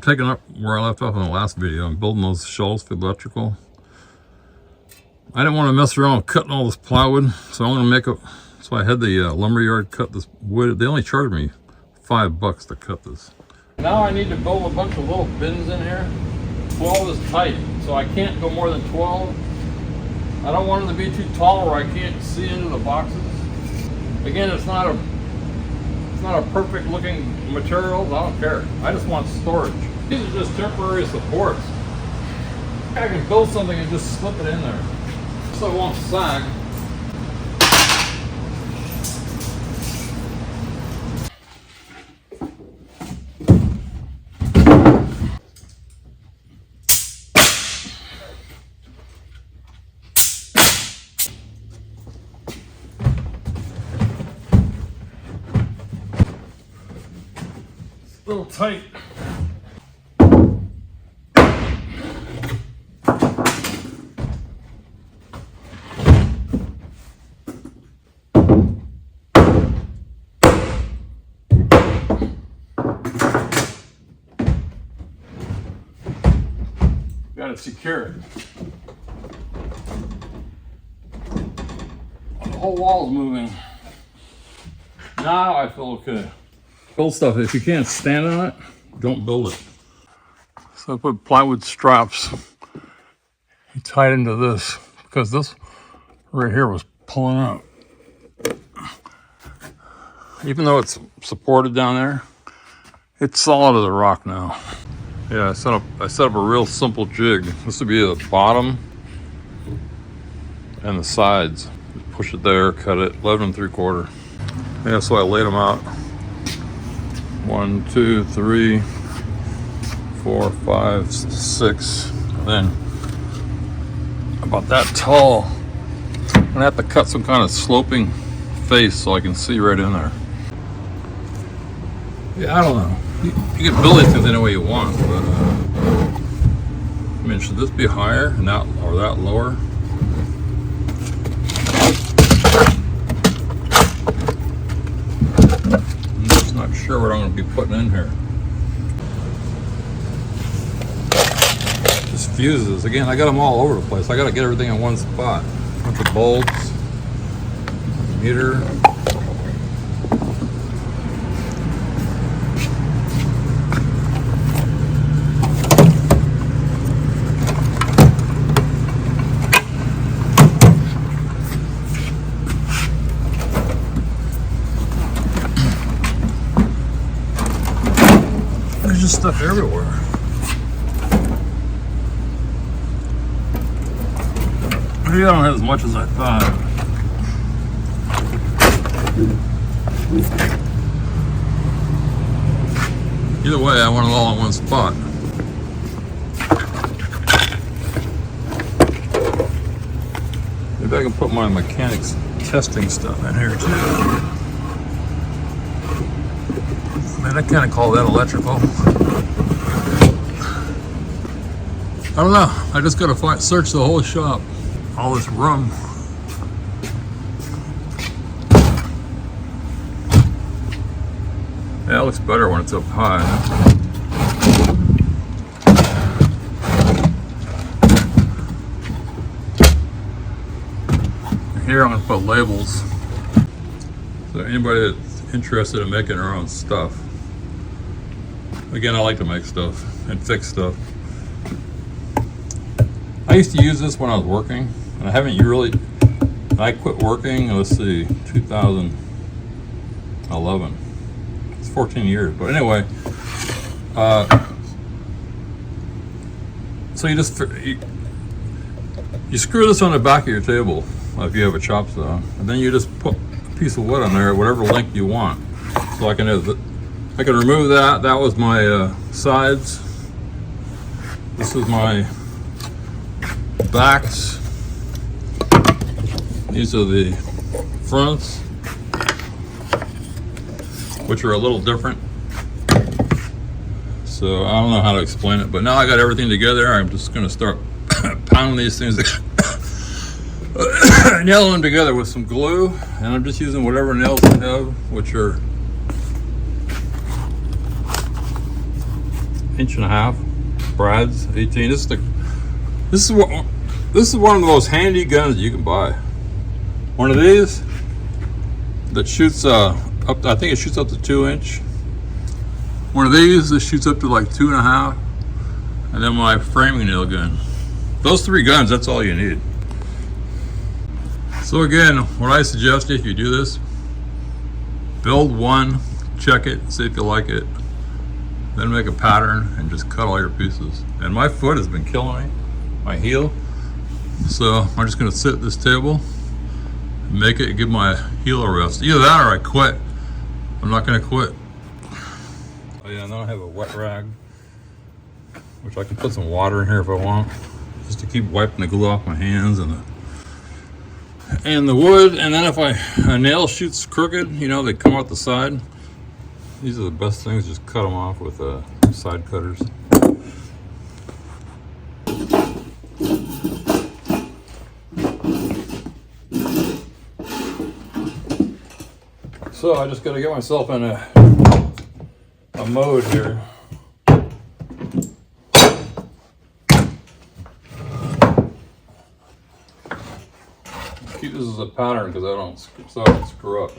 taking up where I left off in the last video. I'm building those shelves for electrical. I didn't want to mess around with cutting all this plywood, so I'm going to make a... So I had the lumberyard cut this wood. They only charged me $5 to cut this. Now I need to build a bunch of little bins in here. 12 is tight, so I can't go more than 12. I don't want them to be too tall where I can't see into the boxes. Again, it's not a perfect looking material. I don't care. I just want storage. These are just temporary supports. I can build something and just slip it in there so it won't sag. A little tight. Got it secured. The whole wall's moving. Now I feel okay. Build stuff, if you can't stand on it, don't build it. So I put plywood straps tied into this because this right here was pulling out. Even though it's supported down there, it's solid as a rock now. Yeah, I set up a real simple jig. This would be the bottom and the sides. Just push it there, cut it, 11 3/4. Yeah, so I laid them out. 1, 2, 3, 4, 5, 6. And then about that tall. I'm gonna have to cut some kind of sloping face so I can see right in there. Yeah, I don't know. You can build these things any way you want, but I mean, should this be higher and that or that lower? I'm just not sure what I'm going to be putting in here. This fuses again. I got them all over the place. I got to get everything in one spot. A bunch of bulbs, meter. There's just stuff everywhere. Maybe I don't have as much as I thought. Either way, I want it all in one spot. Maybe I can put my mechanics testing stuff in here too. Man, I kind of call that electrical. I don't know. I just gotta search the whole shop. All this room. Yeah, it looks better when it's up high. Here I'm gonna put labels. So anybody that's interested in making their own stuff. Again, I like to make stuff and fix stuff. I used to use this when I was working, and I haven't really. I quit working, let's see, 2011. It's 14 years, but anyway. So you just you screw this on the back of your table if you have a chop saw, and then you just put a piece of wood on there, whatever length you want. So I can remove that. That was my sides. This is my backs. These are the fronts, which are a little different. So I don't know how to explain it, but now I got everything together. I'm just going to start pounding these things, nailing them together with some glue, and I'm just using whatever nails I have, which are 1.5 brads, 18. This is one of the most handy guns you can buy. One of these that shoots up. I think it shoots up to 2-inch. One of these that shoots up to like 2.5, and then my framing nail gun. Those 3 guns. That's all you need. So again, what I suggest if you do this, build one, check it, see if you like it, then make a pattern and just cut all your pieces. And my foot has been killing me, my heel. So I'm just gonna sit at this table, make it, give my heel a rest. Either that or I quit. I'm not gonna quit. Oh yeah, and then I have a wet rag, which I can put some water in here if I want, just to keep wiping the glue off my hands and the wood. And then if a nail shoots crooked, you know, they come out the side. These are the best things, just cut them off with side cutters. So I just got to get myself in a mode here. Keep this as a pattern because I don't screw up.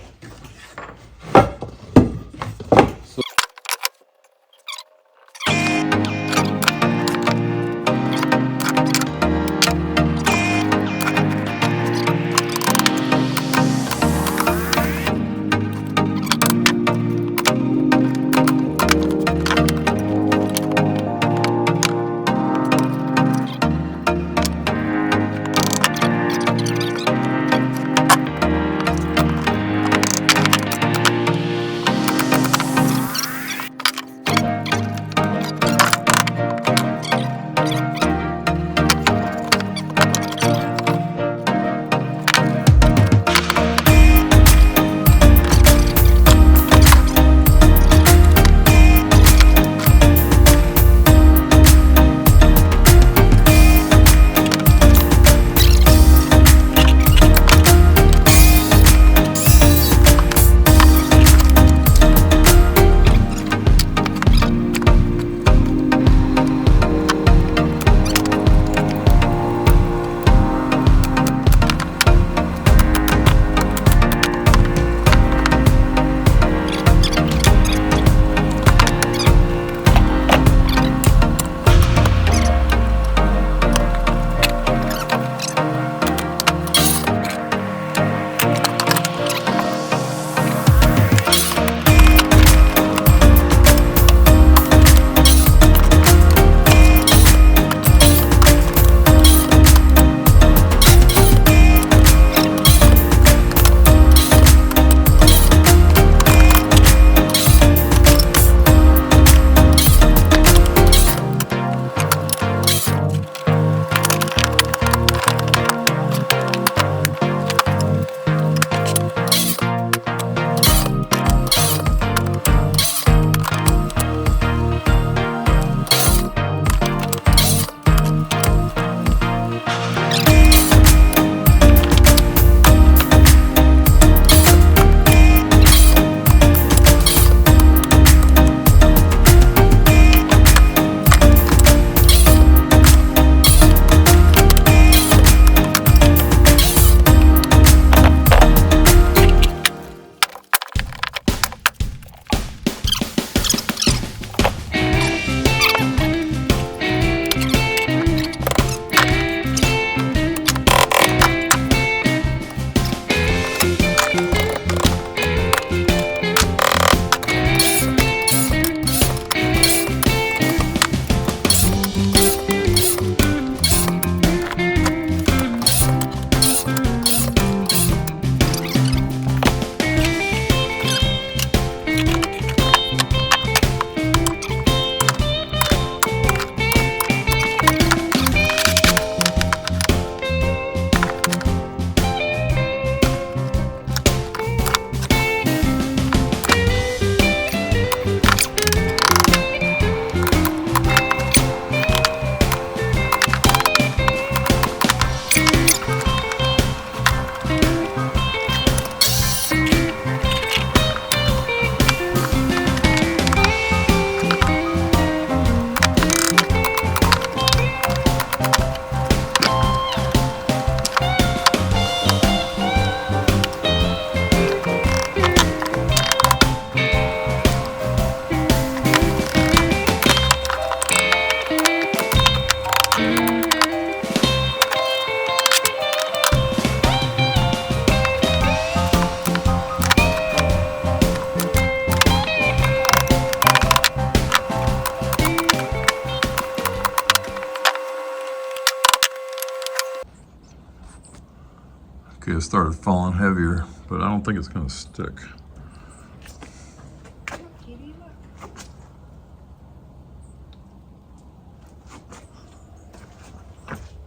Okay, it started falling heavier, but I don't think it's gonna stick.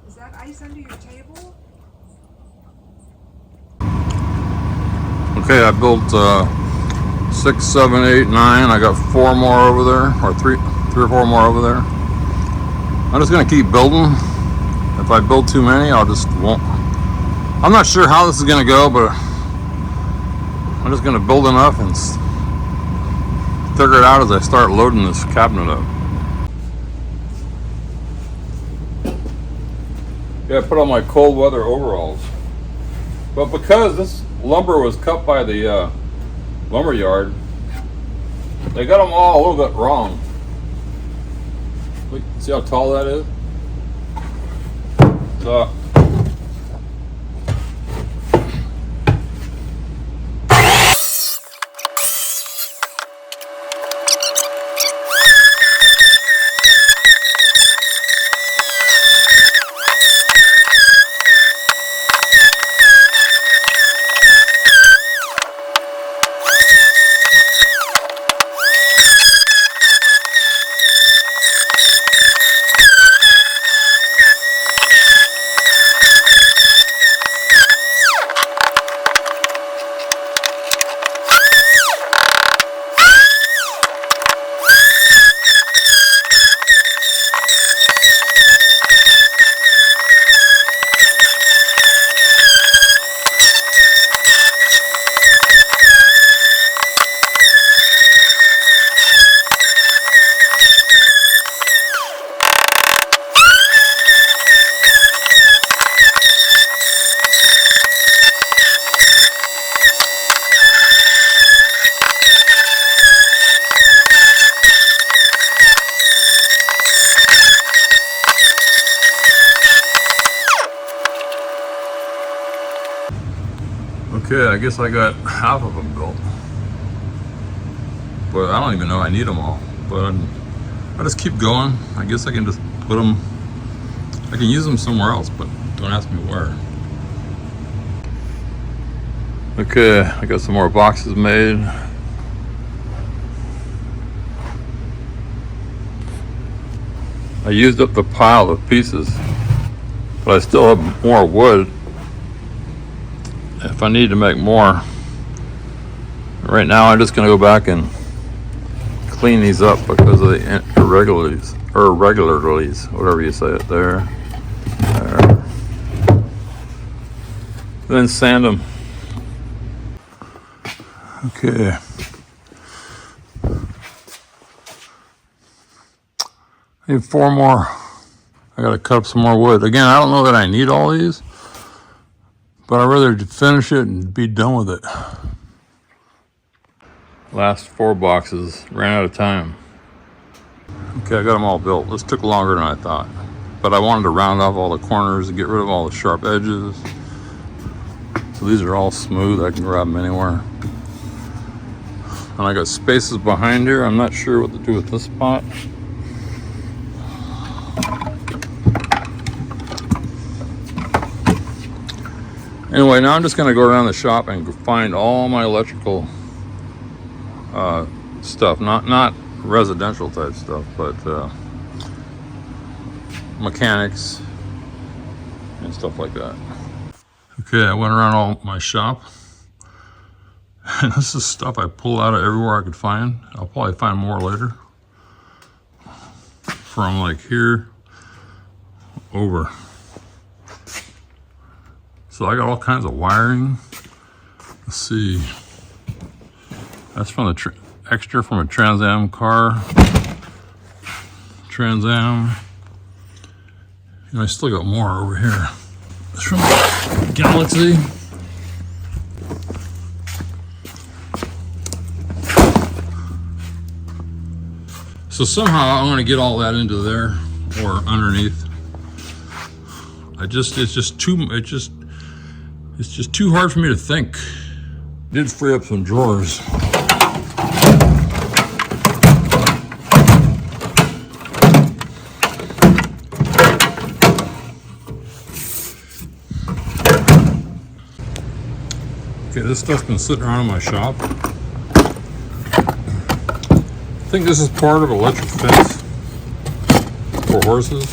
Is that ice under your table? Okay, I built 6, 7, 8, 9. I got 4 more over there, or three or four more over there. I'm just gonna keep building. If I build too many, I'll just won't. I'm not sure how this is gonna go, but I'm just gonna build enough and figure it out as I start loading this cabinet up. Yeah, I put on my cold weather overalls. But because this lumber was cut by the lumber yard, they got them all a little bit wrong. Look, see how tall that is? So, okay, I guess I got half of them built. But I don't even know I need them all. But I just keep going. I guess I can just put them, I can use them somewhere else, but don't ask me where. Okay, I got some more boxes made. I used up the pile of pieces, but I still have more wood if I need to make more. Right now I'm just gonna go back and clean these up because of the irregularities, whatever you say it, there. Then sand them. Okay. I need 4 more. I gotta cut up some more wood. Again, I don't know that I need all these, but I'd rather finish it and be done with it. Last 4 boxes, ran out of time. Okay, I got them all built. This took longer than I thought, but I wanted to round off all the corners and get rid of all the sharp edges. So these are all smooth, I can grab them anywhere. And I got spaces behind here. I'm not sure what to do with this spot. Anyway, now I'm just gonna go around the shop and find all my electrical stuff, not residential type stuff, but mechanics and stuff like that. Okay, I went around all my shop, and this is stuff I pulled out of everywhere I could find. I'll probably find more later. From like here over. So I got all kinds of wiring. Let's see. That's from the extra from a Trans Am car. Trans Am. And I still got more over here. It's from Galaxy. So somehow I'm gonna get all that into there or underneath. It's just too hard for me to think. Did free up some drawers. Okay, this stuff's been sitting around in my shop. I think this is part of electric fence for horses.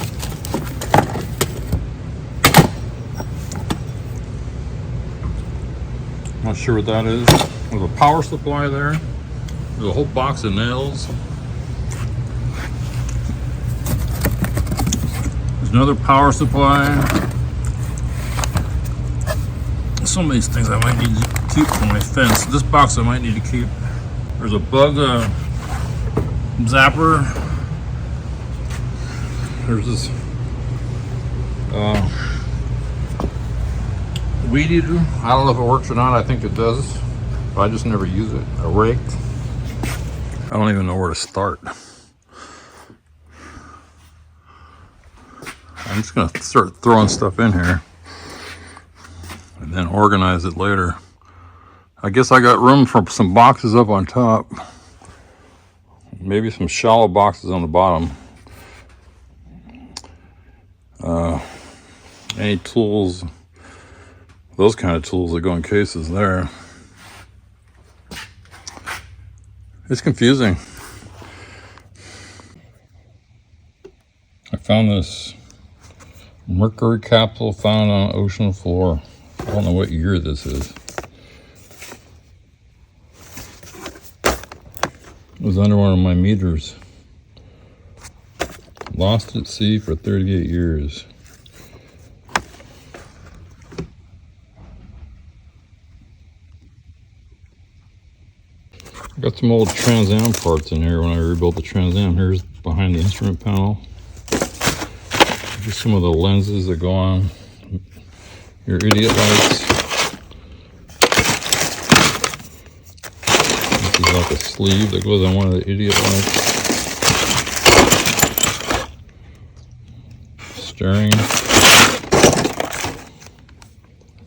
Not sure what that is. There's a power supply there. There's a whole box of nails. There's another power supply. Some of these things I might need to keep for my fence. This box I might need to keep. There's a bug zapper. There's this weed eater. I don't know if it works or not. I think it does, but I just never use it. A rake. I don't even know where to start. I'm just gonna start throwing stuff in here and then organize it later. I guess I got room for some boxes up on top. Maybe some shallow boxes on the bottom. Any tools, those kind of tools that go in cases there. It's confusing. I found this mercury capsule found on ocean floor. I don't know what year this is. It was under one of my meters. Lost at sea for 38 years. I got some old Trans Am parts in here when I rebuilt the Trans Am. Here's behind the instrument panel. Just some of the lenses that go on your idiot lights. This is like a sleeve that goes on one of the idiot lights. Steering. I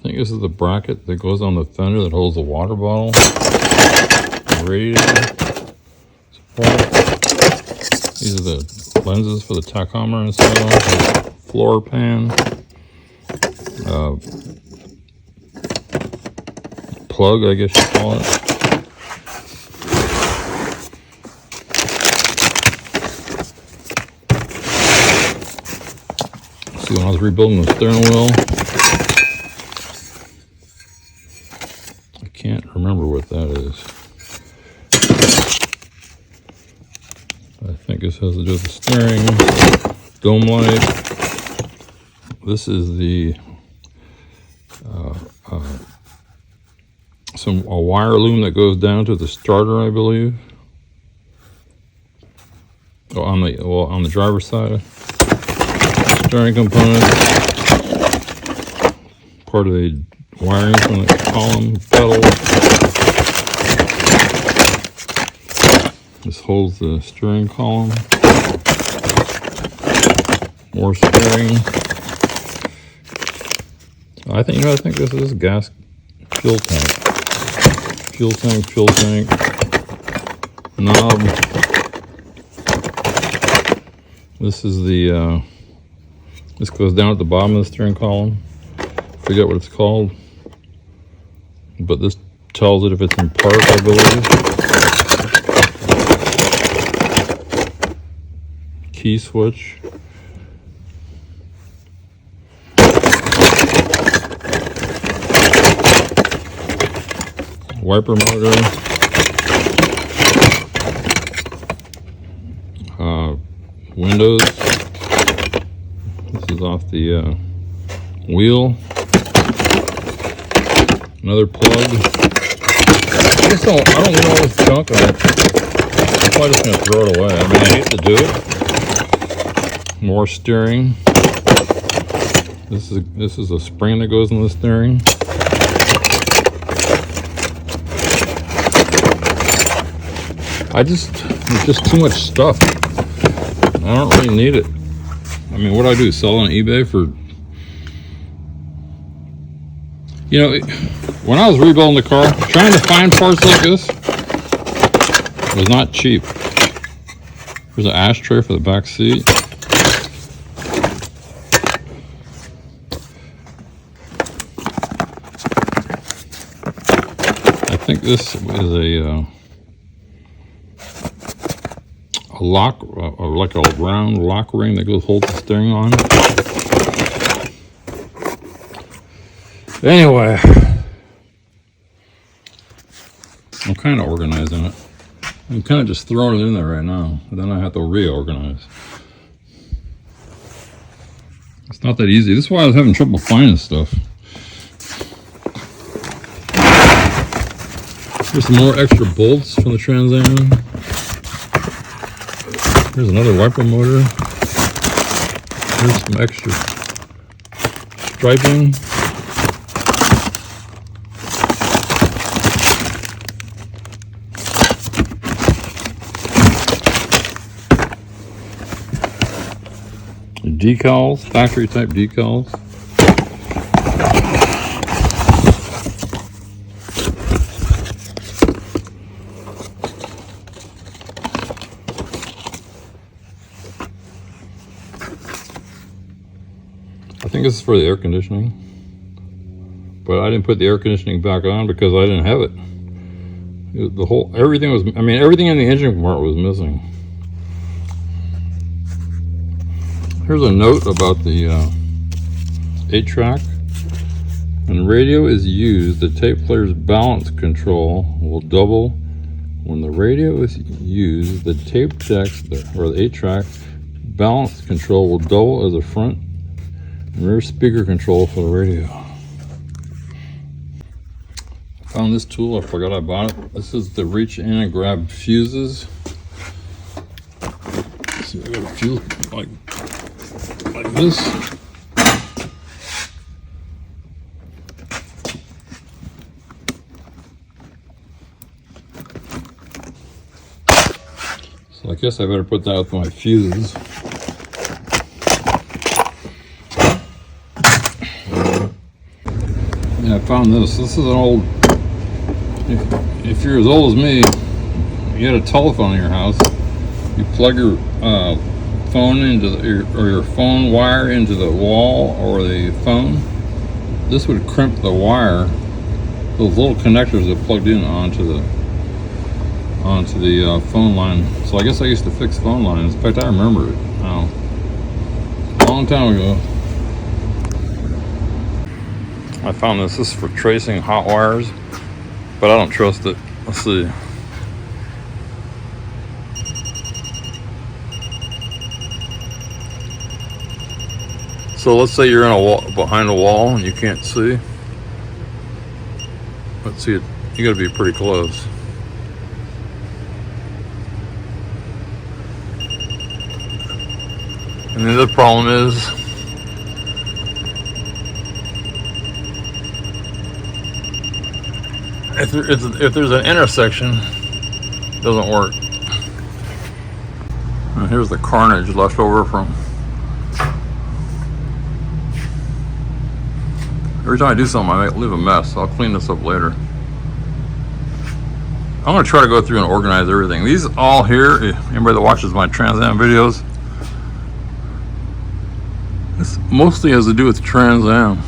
think this is the bracket that goes on the fender that holds the water bottle. Radiator support. These are the lenses for the tachometer and stuff. Floor pan. Plug, I guess you call it. See, when I was rebuilding the steering wheel, I can't remember what that is. I think this has to do with the steering, dome light. This is the a wire loom that goes down to the starter, I believe. Oh, on the driver's side. Steering component. Part of the wiring from the column pedal. This holds the steering column. More steering. I think this is gas fuel tank. Fuel tank. Knob. This is the this goes down at the bottom of the steering column. Forget what it's called, but this tells it if it's in park, I believe. Key switch. Wiper motor. Windows. This is off the wheel. Another plug. I don't need all this junk on it. I'm probably just gonna throw it away. I mean, I hate to do it. More steering. This is a spring that goes in the steering. There's just too much stuff. I don't really need it. I mean, what do I do? Sell on eBay for, you know, when I was rebuilding the car, trying to find parts like this was not cheap. There's an ashtray for the back seat. think this is a lock, or like a round lock ring that goes hold the steering on. Anyway, I'm kind of organizing it. I'm kind of just throwing it in there right now, and then I have to reorganize. It's not that easy. This is why I was having trouble finding stuff. Here's some more extra bolts from the Trans Am. Here's another wiper motor. Here's some extra striping. Decals, factory type decals. I think this is for the air conditioning, but I didn't put the air conditioning back on because I didn't have it. Everything in the engine part was missing. Here's a note about the 8-track. When radio is used, the tape player's balance control will double. When the radio is used, the tape decks, or the 8-track balance control will double as a front and rear speaker control for the radio. I found this tool, I forgot I bought it. This is to reach in and grab fuses. See, I got a fuse like this. So I guess I better put that with my fuses. Yeah, I found this. This is an old, if you're as old as me, you had a telephone in your house, you plug your phone into your phone wire into the wall or the phone. This would crimp the wire, those little connectors that plugged in onto the phone line. So I guess I used to fix phone lines. In fact, I remember it now, a long time ago. I found this. This is for tracing hot wires, but I don't trust it. Let's see. So let's say you're in a wall, behind a wall, and you can't see. Let's see, you got to be pretty close. And the other problem is, if there's an intersection, it doesn't work. And here's the carnage left over from. Every time I do something, I might leave a mess. I'll clean this up later. I'm going to try to go through and organize everything. These all here, anybody that watches my Trans Am videos, this mostly has to do with Trans Am.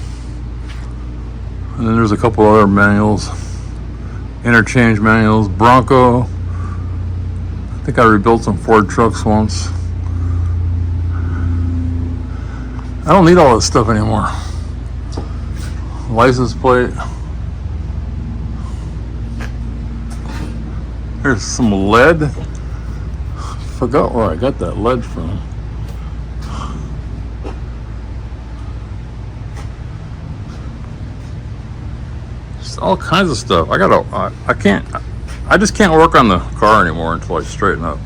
And then there's a couple other manuals, interchange manuals, Bronco. I think I rebuilt some Ford trucks once. I don't need all this stuff anymore. License plate. Here's some lead. Forgot where I got that lead from. Just all kinds of stuff. I just can't work on the car anymore until I straighten up.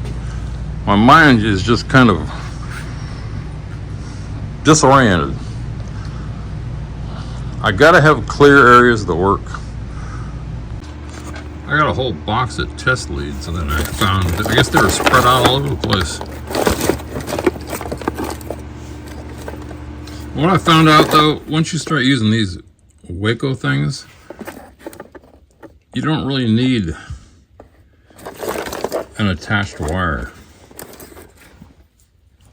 My mind is just kind of disoriented. I gotta have clear areas to work. I got a whole box of test leads, and then I found, I guess they were spread out all over the place. What I found out though, once you start using these Waco things, you don't really need an attached wire.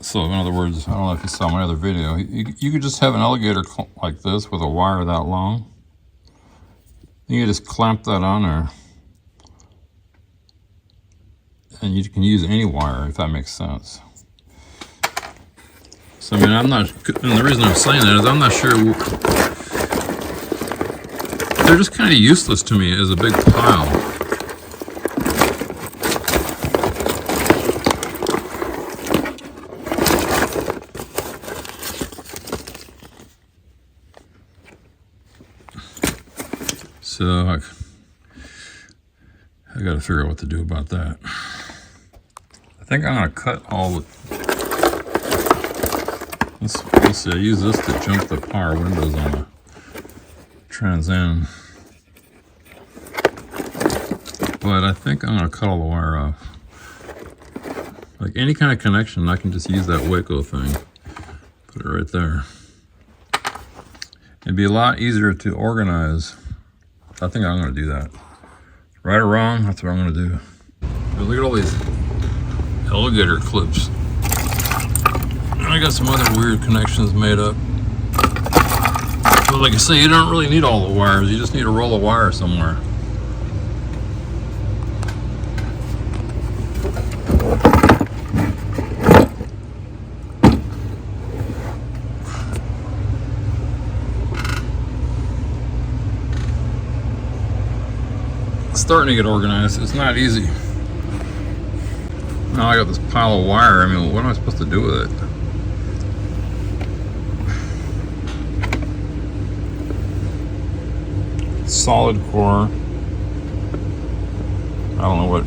So in other words, I don't know if you saw my other video, you could just have an alligator like this with a wire that long. You can just clamp that on there and you can use any wire if that makes sense. So I mean, I'm not, and the reason I'm saying that is I'm not sure, they're just kind of useless to me as a big pile. So I got to figure out what to do about that. I think I'm going to cut all the, let's see, I use this to jump the power windows on the Trans Am. But I think I'm going to cut all the wire off. Like any kind of connection, I can just use that Waco thing. Put it right there. It'd be a lot easier to organize. I think I'm going to do that. Right or wrong, that's what I'm going to do. But look at all these alligator clips. And I got some other weird connections made up. But like I say, you don't really need all the wires. You just need a roll of wire somewhere. Starting to get organized. It's not easy. Now I got this pile of wire. I mean, what am I supposed to do with it? Solid core. I don't know what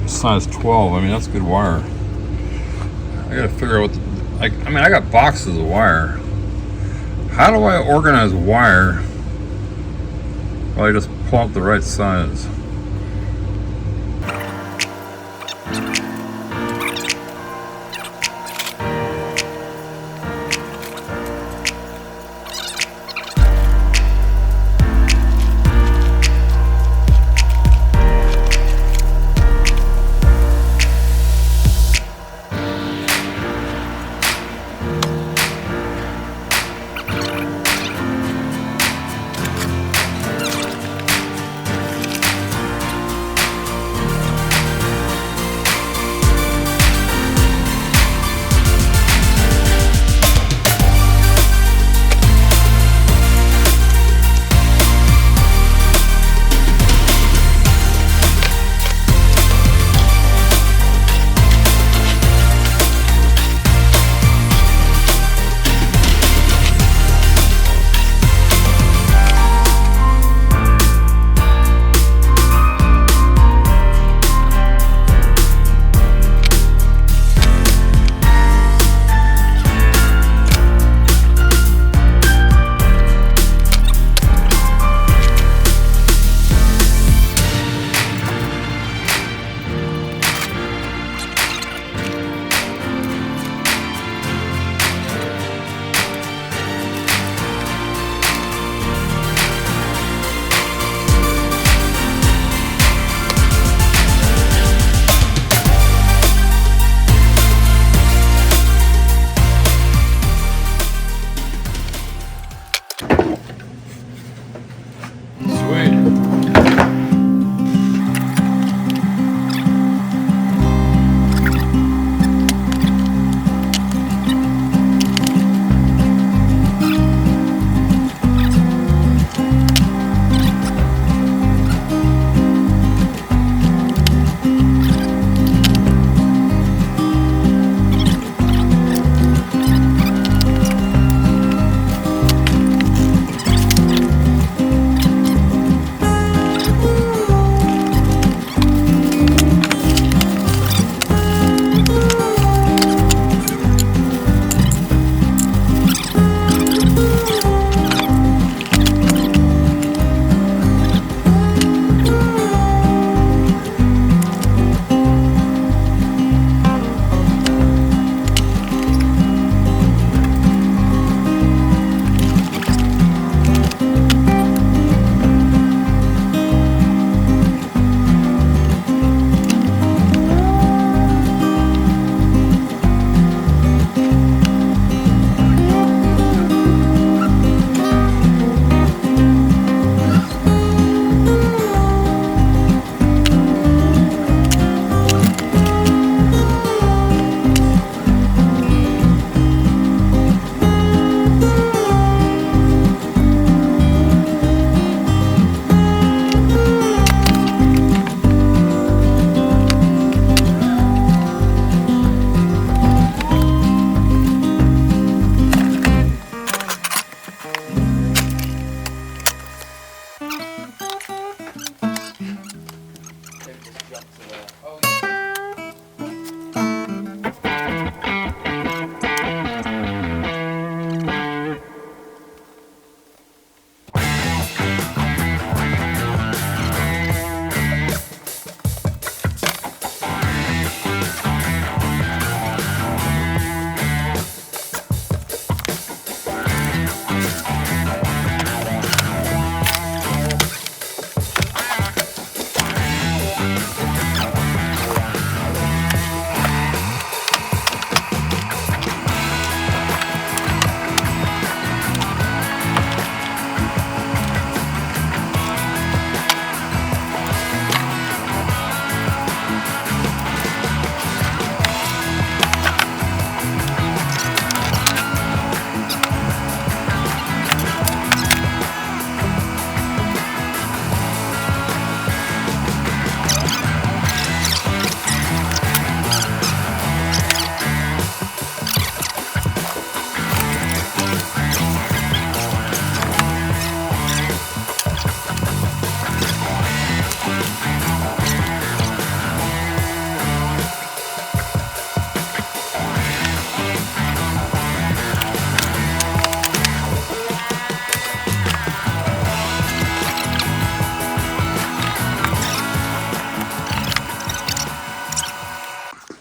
size 12. I mean, that's good wire. I gotta figure out what I mean, I got boxes of wire. How do I organize wire? Well, I just pull out the right size.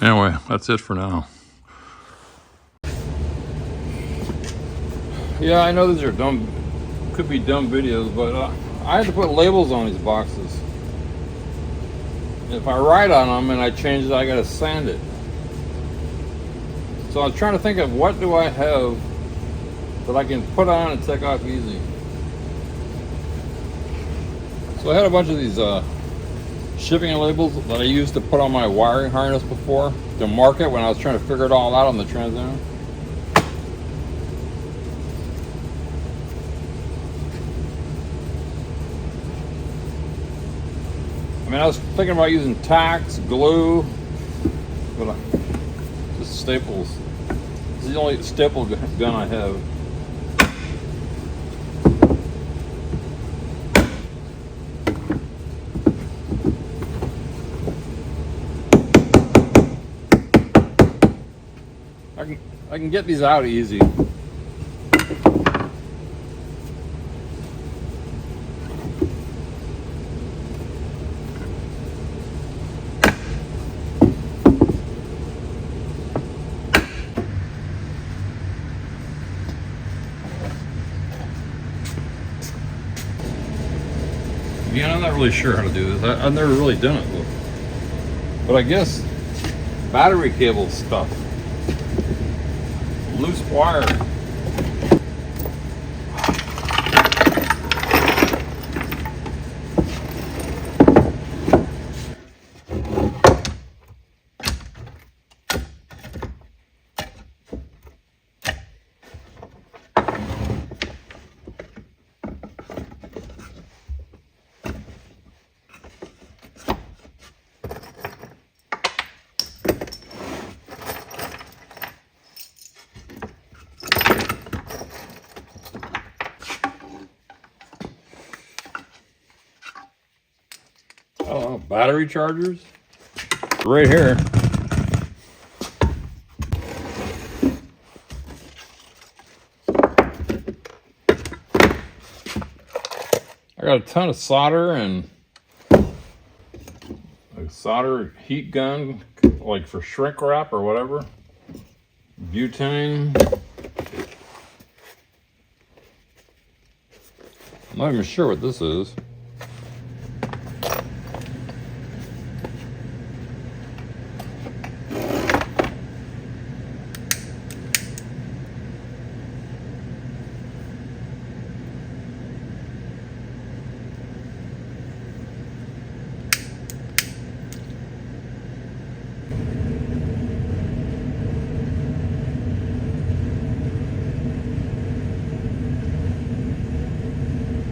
Anyway, that's it for now. Yeah, I know these are dumb, could be dumb videos, but I had to put labels on these boxes. If I write on them and I change it, I gotta sand it. So I was trying to think of what do I have that I can put on and take off easy. So I had a bunch of these shipping labels that I used to put on my wiring harness before to mark it when I was trying to figure it all out on the Trans Am. I mean, I was thinking about using tacks, glue, but just staples. This is the only staple gun I have. I can get these out easy. Yeah, I'm not really sure how to do this. I've never really done it before. But I guess battery cable stuff. Loose wire. Oh, battery chargers? Right here. I got a ton of solder and a solder heat gun, like for shrink wrap or whatever. Butane. I'm not even sure what this is.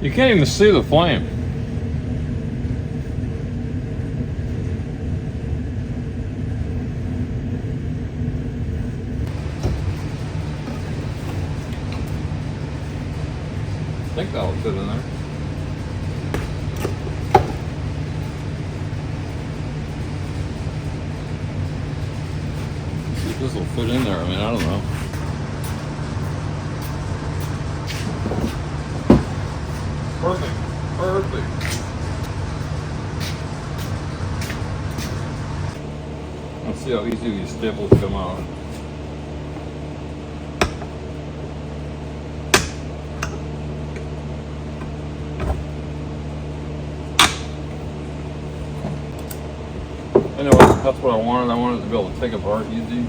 You can't even see the flame. I think that'll fit in there. See if this will fit in there. I mean, I don't know. Perfect. Perfect. Let's see how easy these staples come out. Anyway, that's what I wanted. I wanted it to be able to take apart easy.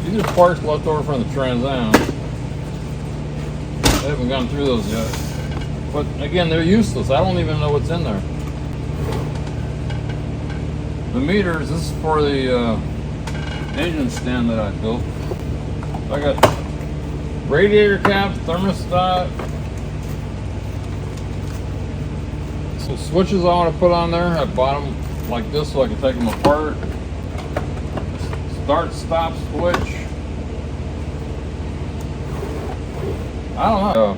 These are parts left over from the Trans Am. I haven't gone through those yet. But again, they're useless. I don't even know what's in there. the meters, this is for the engine stand that I built. I got radiator caps, thermostat, some switches I want to put on there. I bought them like this so I can take them apart. Start stop switch. I don't know.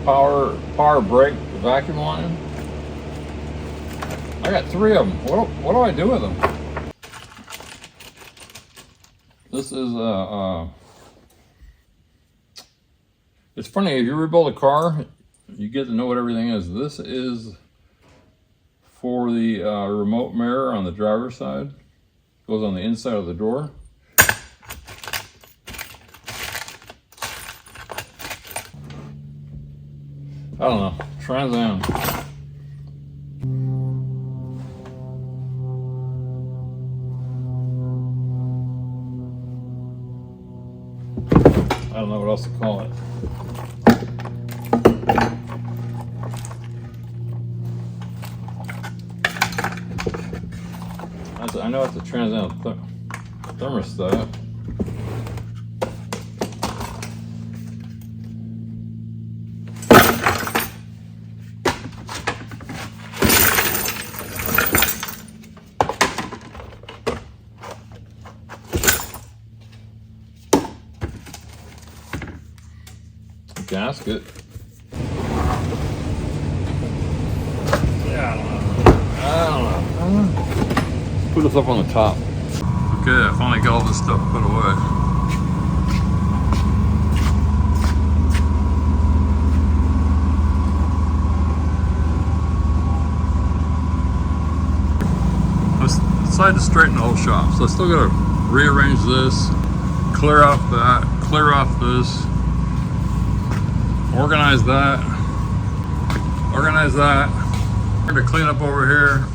Power brake vacuum line. I got 3 of them. What do I do with them? This is it's funny, if you rebuild a car, you get to know what everything is. This is for the remote mirror on the driver's side. Goes on the inside of the door. I don't know. Trans Am. I don't know what else to call it. I know it's a Trans Am thermostat. Gasket. Yeah, I don't know. Put this up on the top. Okay, I finally got all this stuff put away. I decided to straighten the whole shop, so I still gotta rearrange this, clear off that, clear off this, organize that, organize that. I'm gonna clean up over here.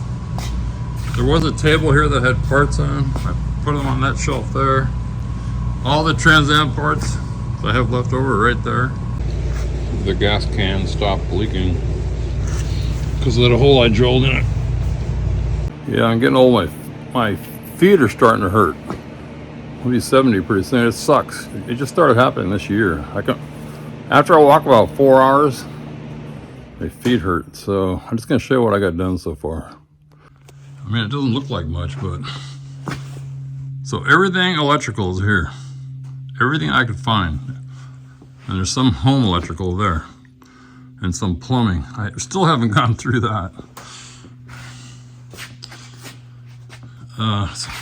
There was a table here that had parts on. I put them on that shelf there. All the Trans Am parts I have left over right there. The gas can stopped leaking because of that hole I drilled in it. Yeah, I'm getting old. My feet are starting to hurt. I'll be 70 pretty soon. It sucks. It just started happening this year. After I walk about 4 hours, my feet hurt. So I'm just gonna show you what I got done so far. I mean, it doesn't look like much, but so everything electrical is here. Everything I could find. And there's some home electrical there and some plumbing. I still haven't gone through that.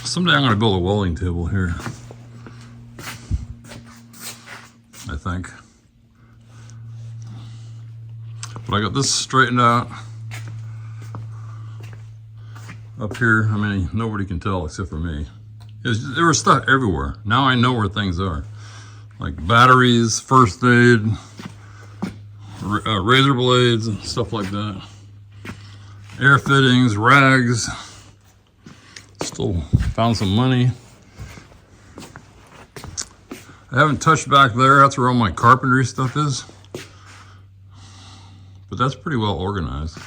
Someday I'm gonna build a welding table here, I think. But I got this straightened out. Up here, I mean, nobody can tell except for me. There was stuff everywhere. Now I know where things are. Like batteries, first aid, razor blades, and stuff like that. Air fittings, rags. Still found some money. I haven't touched back there. That's where all my carpentry stuff is. But that's pretty well organized.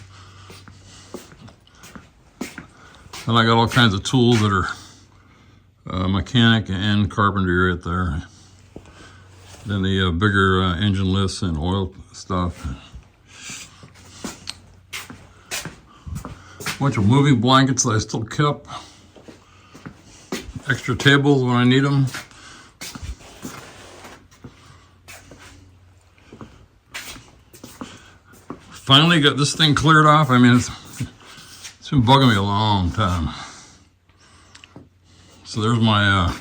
And I got all kinds of tools that are mechanic and carpentry right there. Then the bigger engine lifts and oil stuff. A bunch of moving blankets that I still kept. Extra tables when I need them. Finally got this thing cleared off. I mean, it's been bugging me a long time. So there's my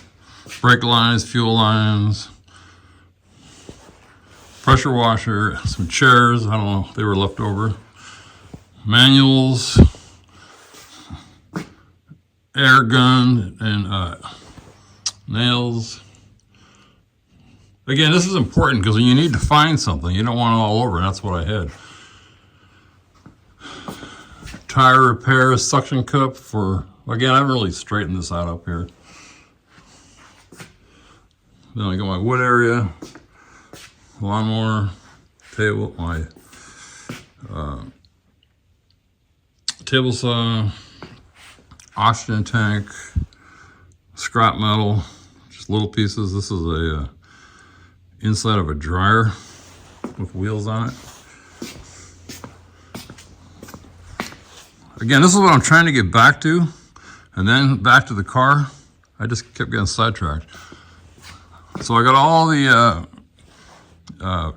brake lines, fuel lines, pressure washer, some chairs. I don't know, they were left over. Manuals, air gun, and nails. Again, this is important because when you need to find something, you don't want it all over, and that's what I had. Tire repair, suction cup for, again, I haven't really straightened this out up here. Then I got my wood area, lawnmower, table, my table saw, oxygen tank, scrap metal, just little pieces. This is a inside of a dryer with wheels on it. Again, this is what I'm trying to get back to, and then back to the car. I just kept getting sidetracked. So I got all the, I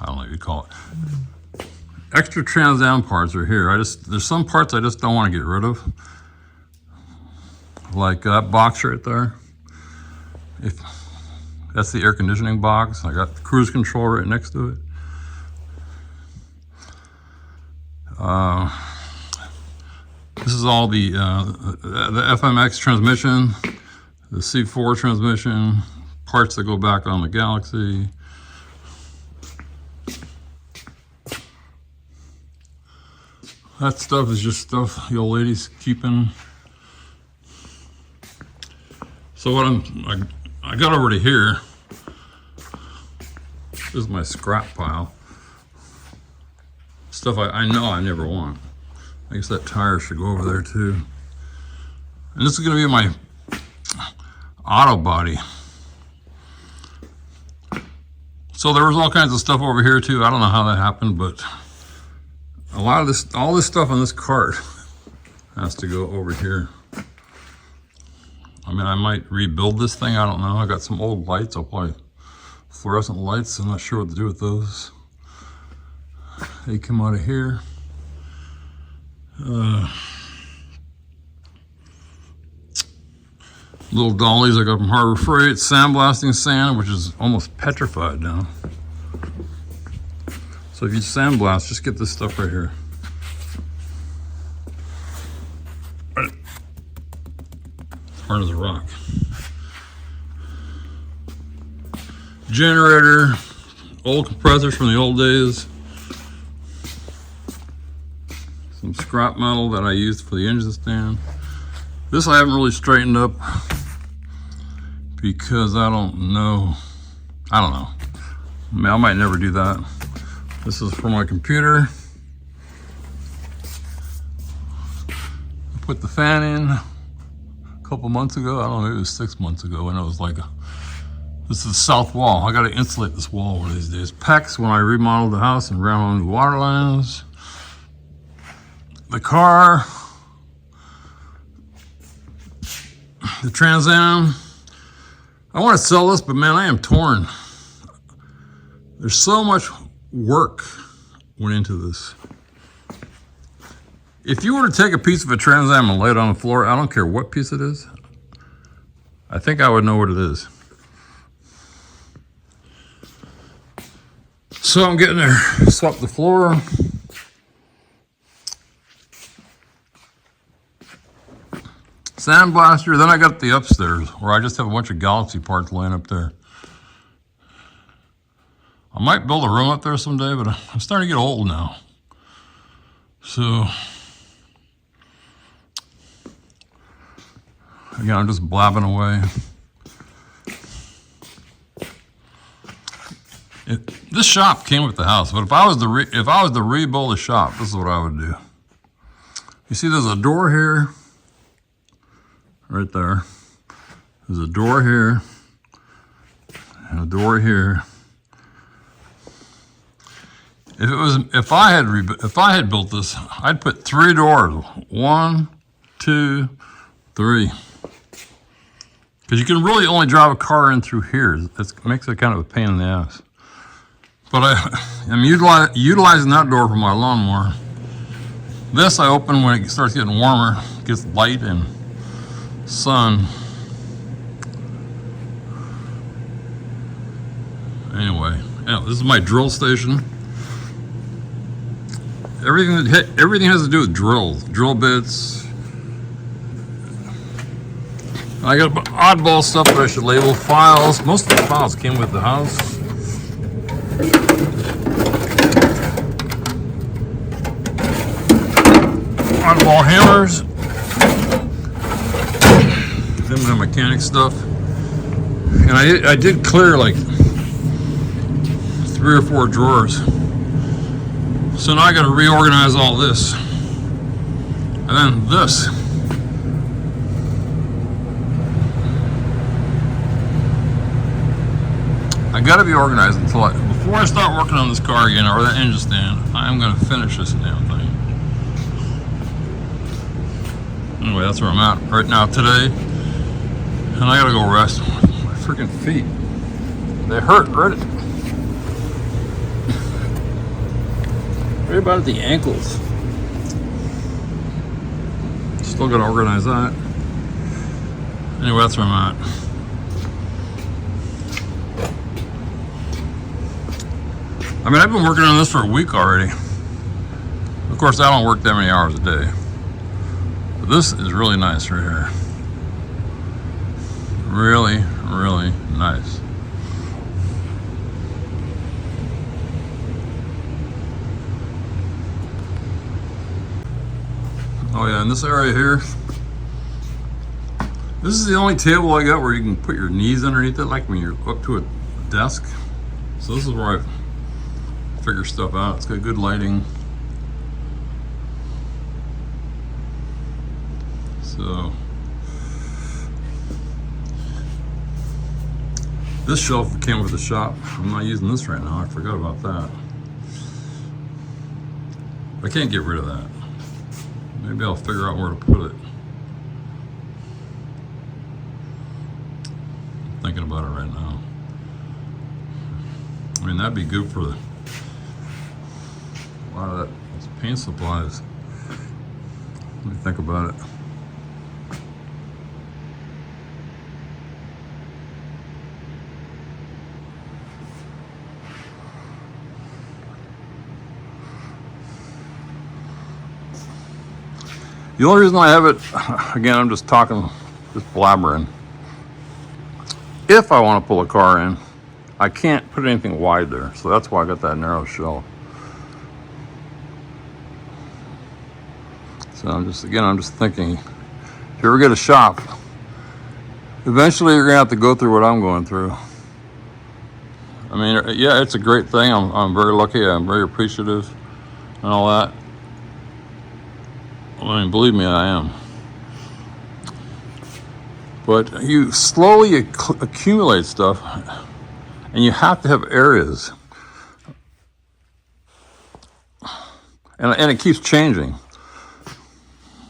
don't know what you call it. Extra Trans Am parts are here. There's some parts I just don't want to get rid of. Like that box right there. That's the air conditioning box. I got the cruise control right next to it. This is all the FMX transmission, the C4 transmission, parts that go back on the Galaxy. That stuff is just stuff the old lady's keeping. So what I got over to here. This is my scrap pile. Stuff I know I never want. I guess that tire should go over there too. And this is gonna be my auto body. So there was all kinds of stuff over here too. I don't know how that happened, but a lot of this, all this stuff on this cart has to go over here. I mean, I might rebuild this thing. I don't know. I got some old lights. I'll probably fluorescent lights. I'm not sure what to do with those. They come out of here. Little dollies I got from Harbor Freight. Sandblasting sand, which is almost petrified now. So if you sandblast, just get this stuff right here. Hard as a rock. Generator, old compressors from the old days. Some scrap metal that I used for the engine stand. This I haven't really straightened up because I don't know. I mean, I might never do that. This is for my computer. I put the fan in a couple months ago. I don't know, maybe it was 6 months ago, and it was like this is the south wall. I got to insulate this wall one of these days. PEX when I remodeled the house and ran on new water lines. The car, the Trans Am. I want to sell this, but man, I am torn. There's so much work went into this. If you were to take a piece of a Trans Am and lay it on the floor, I don't care what piece it is, I think I would know what it is. So I'm getting there. Swept the floor. Sandblaster, then I got the upstairs where I just have a bunch of Galaxy parts laying up there. I might build a room up there someday, but I'm starting to get old now. So, again, I'm just blabbing away. This shop came with the house, but if I was to rebuild the shop, this is what I would do. You see, there's a door here. Right there. There's a door here and a door here. If I had built this, I'd put 3 doors. 1, 2, 3. Because you can really only drive a car in through here. It makes it kind of a pain in the ass. But I'm utilizing that door for my lawnmower. This I open when it starts getting warmer, gets light and sun. Anyway, yeah, this is my drill station. Everything has to do with drills, drill bits. I got oddball stuff that I should label. Files. Most of the files came with the house. Oddball hammers. Then my mechanic stuff. And I did clear like 3 or 4 drawers. So now I got to reorganize all this. And then this. I gotta be organized before I start working on this car again, or that engine stand. I'm gonna finish this damn thing. Anyway, that's where I'm at right now today. And I gotta go rest. My freaking feet. They hurt right about at the ankles. Still gotta organize that. Anyway, that's where I'm at. I mean, I've been working on this for a week already. Of course, I don't work that many hours a day. But this is really nice right here. Really, really nice. Oh yeah, in this area here, this is the only table I got where you can put your knees underneath it, like when you're up to a desk. So this is where I figure stuff out. It's got good lighting. So this shelf came with the shop. I'm not using this right now. I forgot about that. I can't get rid of that. Maybe I'll figure out where to put it. I'm thinking about it right now. I mean, that'd be good for a lot of that paint supplies. Let me think about it. The only reason I have it, again, I'm just talking, just blabbering. If I want to pull a car in, I can't put anything wide there. So that's why I got that narrow shelf. So I'm just thinking, if you ever get a shop, eventually you're gonna have to go through what I'm going through. I mean, yeah, it's a great thing. I'm very lucky. I'm very appreciative and all that. I mean, believe me, I am. But you slowly accumulate stuff, and you have to have areas. And it keeps changing.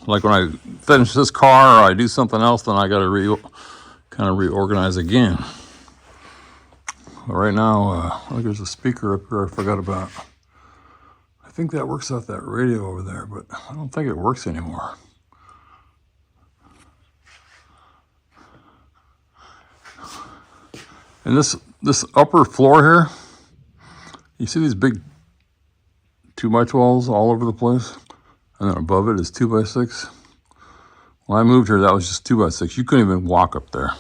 Like when I finish this car or I do something else, then I got to kind of reorganize again. But right now, look, there's a speaker up here I forgot about. I think that works off that radio over there, but I don't think it works anymore. And this upper floor here, you see these big 2x12s all over the place? And then above it is 2x6. When I moved here, that was just 2x6. You couldn't even walk up there.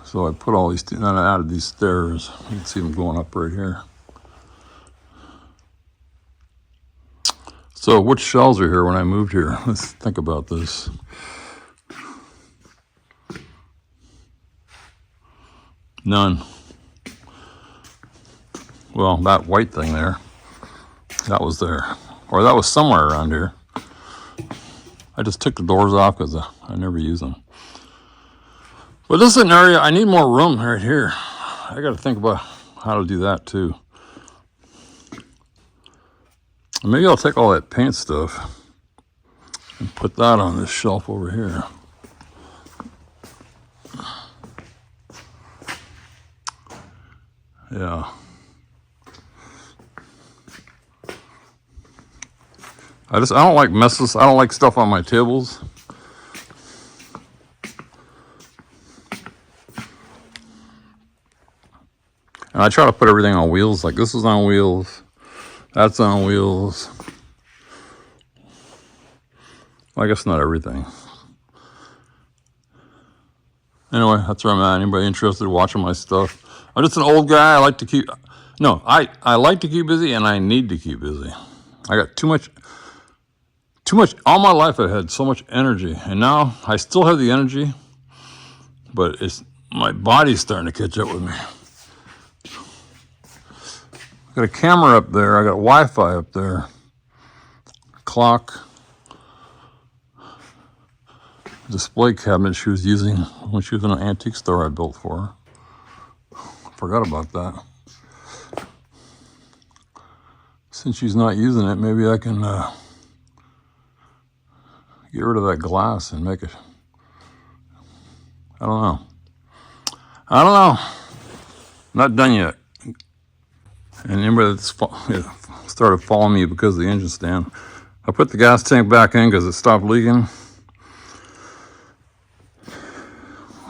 So I put all these, and then I added these stairs. You can see them going up right here. So which shelves are here when I moved here? Let's think about this. None. Well, that white thing there, that was there. Or that was somewhere around here. I just took the doors off because I never use them. But this is an area, I need more room right here. I got to think about how to do that too. Maybe I'll take all that paint stuff and put that on this shelf over here. Yeah. I don't like messes. I don't like stuff on my tables. And I try to put everything on wheels. Like this is on wheels. That's on wheels. Well, I guess not everything. Anyway, that's where I'm at. Anybody interested in watching my stuff? I'm just an old guy. I like to keep busy, and I need to keep busy. I got too much, all my life I had so much energy, and now I still have the energy, but my body's starting to catch up with me. I got a camera up there, I got Wi-Fi up there, clock, display cabinet she was using when she was in an antique store I built for her. Forgot about that. Since she's not using it, maybe I can get rid of that glass and make it. I don't know. Not done yet. And anybody that's started following me because of the engine stand, I put the gas tank back in because it stopped leaking.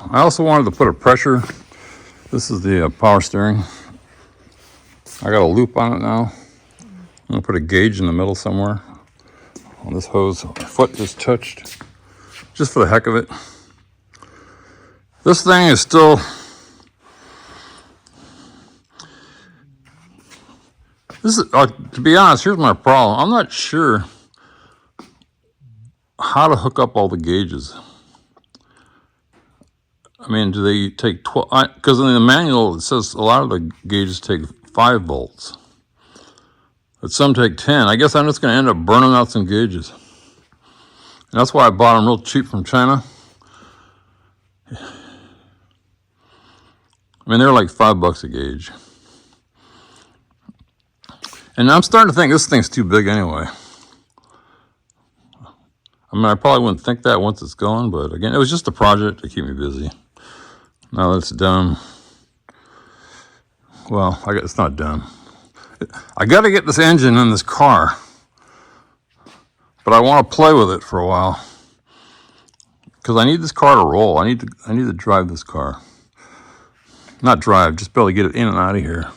I also wanted to put a pressure. This is the power steering. I got a loop on it now. I'm gonna put a gauge in the middle somewhere on this hose. My foot just touched, just for the heck of it. This thing is still, to be honest, here's my problem. I'm not sure how to hook up all the gauges. I mean, do they take 12? Because in the manual it says a lot of the gauges take 5 volts, but some take 10. I guess I'm just going to end up burning out some gauges. And that's why I bought them real cheap from China. I mean, they're like $5 a gauge. And I'm starting to think this thing's too big anyway. I mean, I probably wouldn't think that once it's going, but again, it was just a project to keep me busy. Now that it's done, well, I guess it's not done. I got to get this engine in this car, but I want to play with it for a while because I need this car to roll. I need to drive this car. Not drive, just barely get it in and out of here.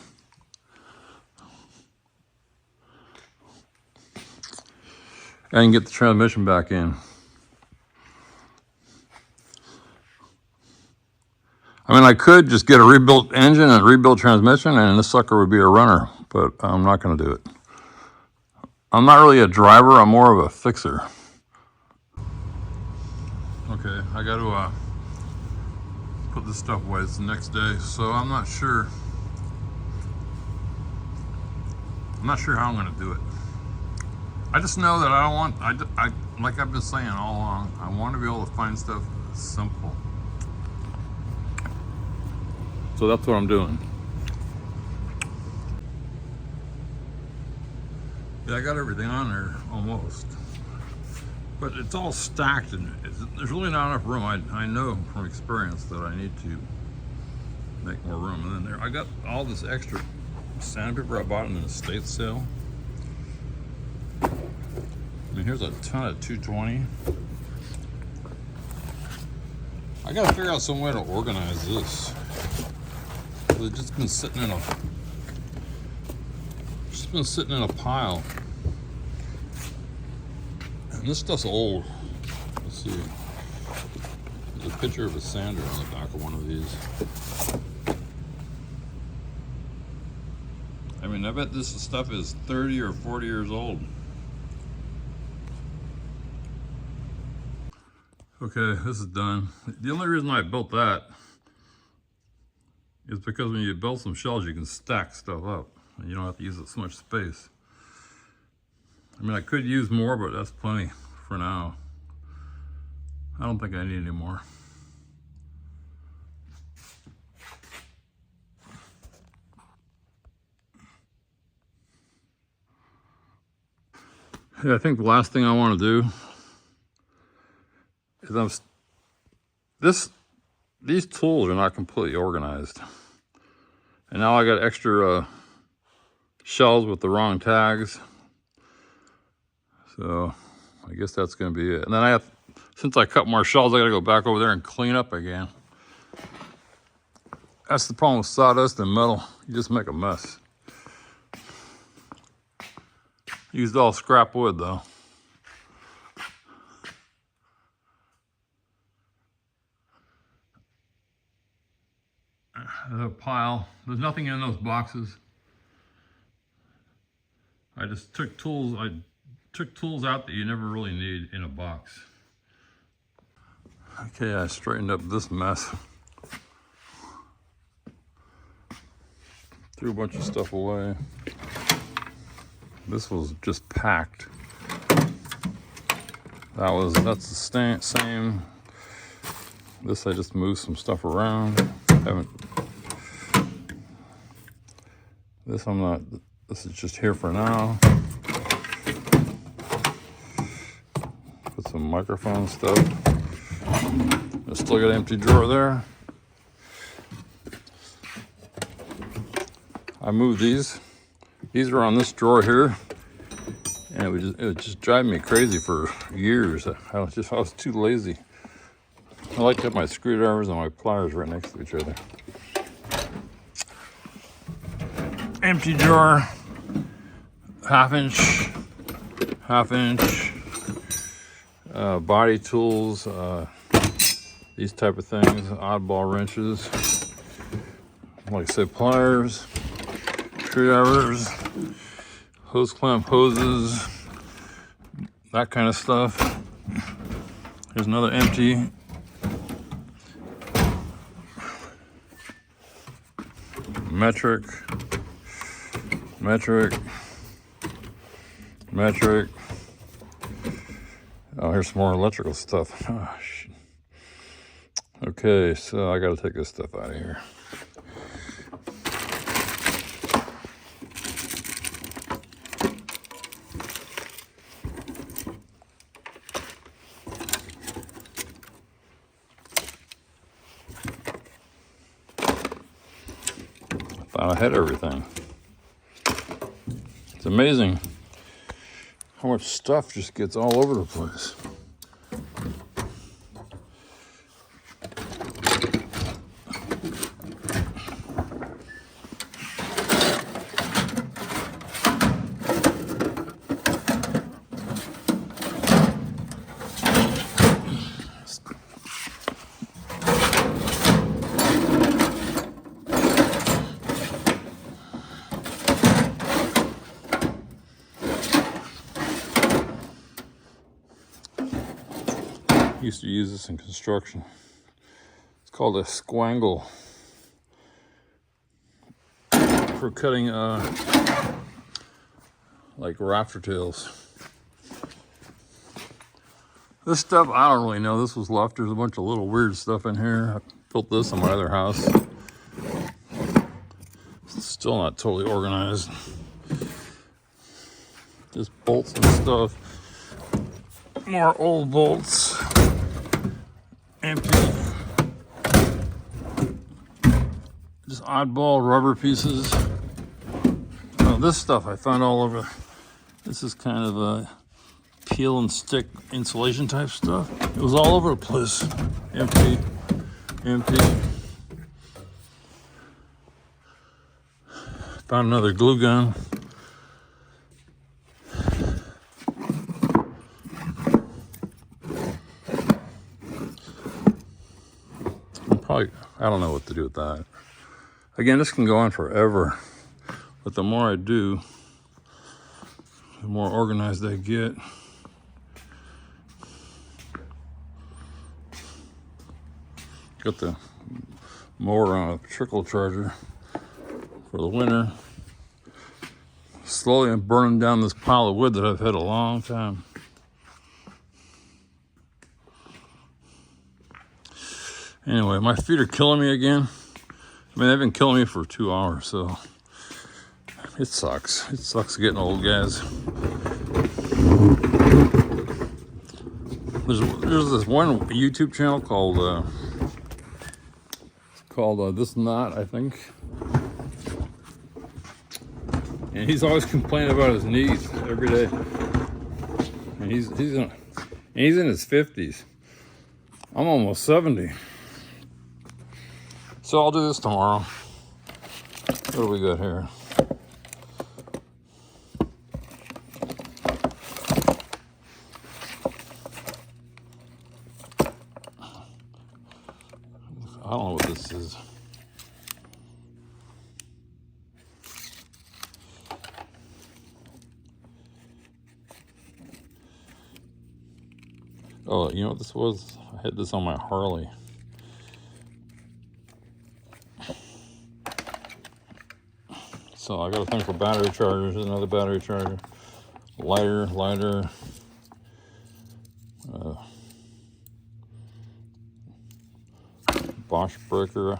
And get the transmission back in. I mean, I could just get a rebuilt engine and rebuild transmission and this sucker would be a runner, but I'm not going to do it. I'm not really a driver, I'm more of a fixer. Okay, I got to put this stuff away. It's the next day, so I'm not sure. I'm not sure how I'm going to do it. I just know that I don't want, I like I've been saying all along, I want to be able to find stuff simple. So that's what I'm doing. Yeah, I got everything on there almost, but it's all stacked and there's really not enough room. I know from experience that I need to make more room. And then there, I got all this extra sandpaper I bought in an estate sale. I mean, here's a ton of 220. I gotta figure out some way to organize this. It's just been sitting in a pile. And this stuff's old. Let's see. There's a picture of a sander on the back of one of these. I mean, I bet this stuff is 30 or 40 years old. Okay, this is done. The only reason I built that is because when you build some shelves, you can stack stuff up and you don't have to use so much space. I mean, I could use more, but that's plenty for now. I don't think I need any more. Yeah, I think the last thing I want to do is these tools are not completely organized. And now I got extra shelves with the wrong tags. So I guess that's gonna be it. And then since I cut more shelves, I gotta go back over there and clean up again. That's the problem with sawdust and metal. You just make a mess. Used all scrap wood though. There's a pile. There's nothing in those boxes. I just took tools. I took tools out that you never really need in a box. Okay, I straightened up this mess. Threw a bunch of stuff away. This was just packed. That's the same This I just moved some stuff around. Haven't. This I'm not. This is just here for now. Put some microphone stuff. I still got an empty drawer there. I moved these. These are on this drawer here, and it would just drive me crazy for years. I was too lazy. I like to have my screwdrivers and my pliers right next to each other. Empty drawer, half inch, body tools, these type of things, oddball wrenches, like I said, pliers, screwdrivers, hose clamp hoses, that kind of stuff. There's another empty. Metric. Oh, here's some more electrical stuff. Oh, shit. Okay, so I gotta take this stuff out of here. I thought I had everything. It's amazing how much stuff just gets all over the place. Used to use this in construction. It's called a squangle for cutting like rafter tails. This stuff, I don't really know. This was left. There's a bunch of little weird stuff in here. I built this in my other house. It's still not totally organized. Just bolts and stuff. More old bolts. Empty. Just oddball rubber pieces. Oh, this stuff I found all over. This is kind of a peel and stick insulation type stuff. It was all over the place. Empty. Found another glue gun. I don't know what to do with that. Again, this can go on forever, but the more I do, the more organized I get. Got the mower on a trickle charger for the winter. Slowly I'm burning down this pile of wood that I've had a long time. Anyway, my feet are killing me again. I mean, they've been killing me for 2 hours, so it sucks. It sucks getting old, guys. There's this one YouTube channel called This Knot, I think. And he's always complaining about his knees every day. And he's in his 50s. I'm almost 70. So I'll do this tomorrow. What do we got here? I don't know what this is. Oh, you know what this was? I had this on my Harley. So I got a thing for battery chargers, another battery charger, lighter. Bosch breaker. I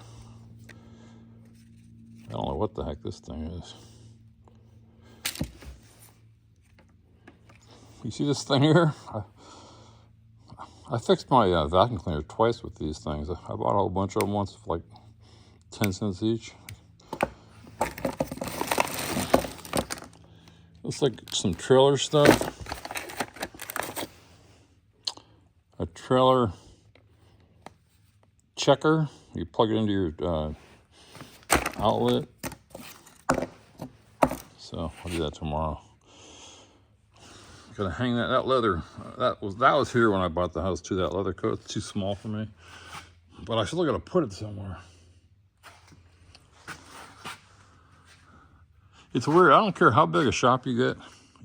don't know what the heck this thing is. You see this thing here? I fixed my vacuum cleaner twice with these things. I bought a whole bunch of them once for like 10 cents each. Looks like some trailer stuff. A trailer checker. You plug it into your outlet. So I'll do that tomorrow. Gonna hang that leather. That was here when I bought the house too. That leather coat. It's too small for me, but I still gotta put it somewhere. It's weird. I don't care how big a shop you get,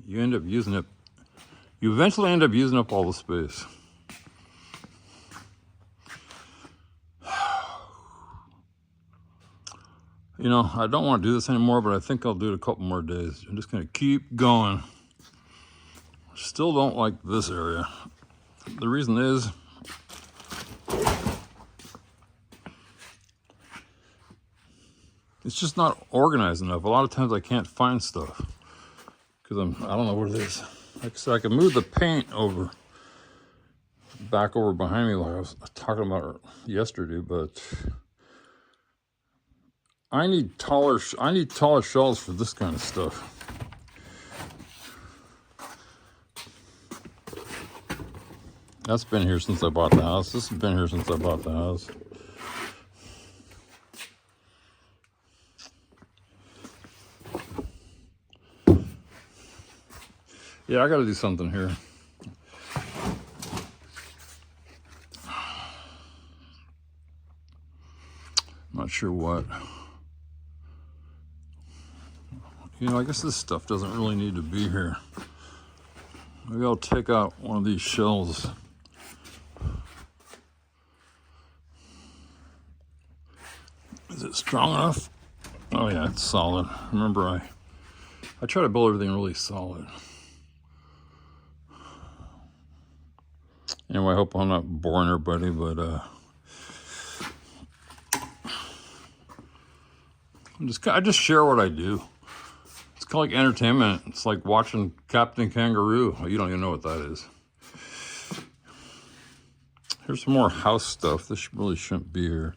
you end up using it. You eventually end up using up all the space. You know, I don't want to do this anymore, but I think I'll do it a couple more days. I'm just gonna keep going. Still don't like this area. The reason is it's just not organized enough. A lot of times I can't find stuff because I don't know what it is. Like I said, I can move the paint back over behind me like I was talking about yesterday, but I need taller shelves for this kind of stuff. That's been here since I bought the house. This has been here since I bought the house. Yeah, I gotta do something here. Not sure what. You know, I guess this stuff doesn't really need to be here. Maybe I'll take out one of these shelves. Is it strong enough? Oh yeah, it's solid. Remember, I try to build everything really solid. Anyway, I hope I'm not boring everybody, but I just share what I do. It's kind of like entertainment. It's like watching Captain Kangaroo. Well, you don't even know what that is. Here's some more house stuff. This really shouldn't be here.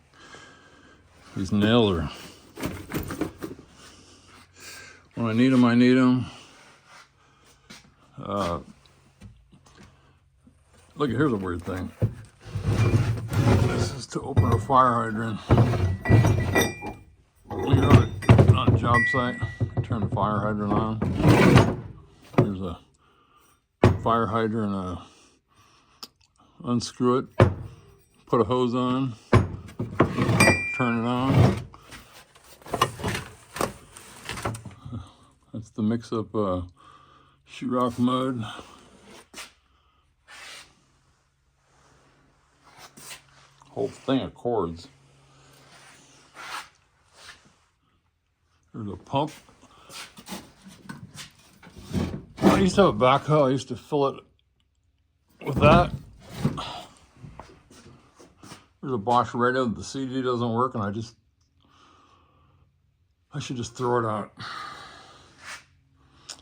These nails are, when I need them, I need them. Look, here's a weird thing. This is to open a fire hydrant. When you're on a job site, turn the fire hydrant on. There's a fire hydrant, unscrew it, put a hose on, turn it on. That's the mix-up sheetrock mud. Whole thing of cords. There's a pump. I used to have a backhoe. I used to fill it with that. There's a Bosch radio. The CD doesn't work, and I should just throw it out.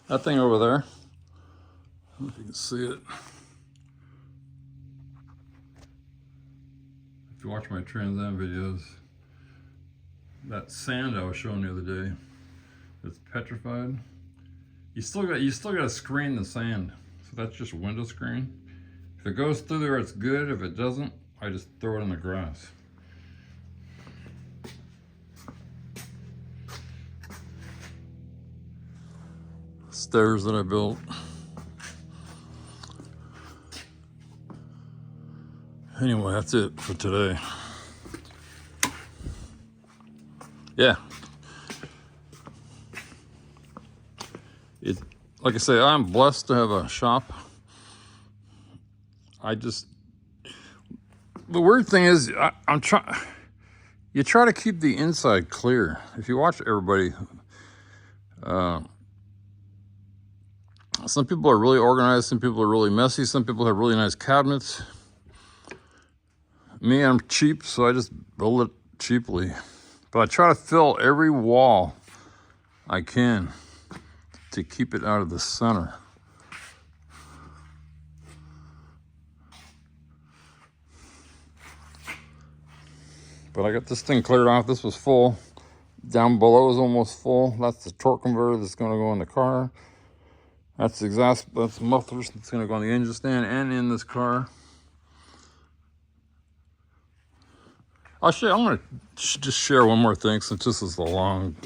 That thing over there, I don't know if you can see it. If you watch my Trans Am videos, that sand I was showing the other day, it's petrified. You still got to screen the sand. So that's just window screen. If it goes through there, it's good. If it doesn't, I just throw it in the grass. Stairs that I built. Anyway, that's it for today. Yeah. Like I say, I'm blessed to have a shop. The weird thing is, you try to keep the inside clear. If you watch everybody, some people are really organized, some people are really messy, some people have really nice cabinets. Me, I'm cheap, so I just build it cheaply. But I try to fill every wall I can to keep it out of the center. But I got this thing cleared off. This was full. Down below is almost full. That's the torque converter that's going to go in the car. That's the exhaust, that's the mufflers that's going to go on the engine stand and in this car. I'm going to just share one more thing since this is a long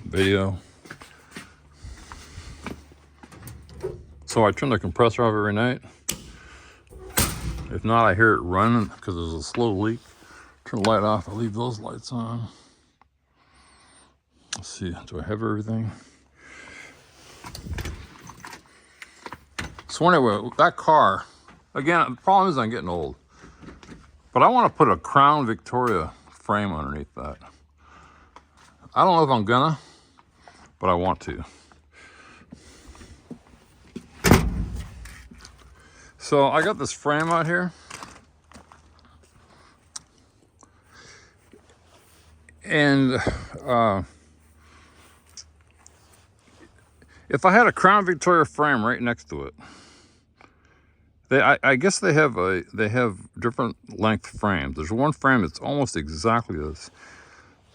video. So I turn the compressor off every night. If not, I hear it running because there's a slow leak. Turn the light off, I leave those lights on. Let's see, do I have everything? So anyway, that car, again, the problem is I'm getting old. But I want to put a Crown Victoria frame underneath that. I don't know if I'm gonna, but I want to. So I got this frame out here. And if I had a Crown Victoria frame right next to it, I guess they have different length frames. There's one frame that's almost exactly this.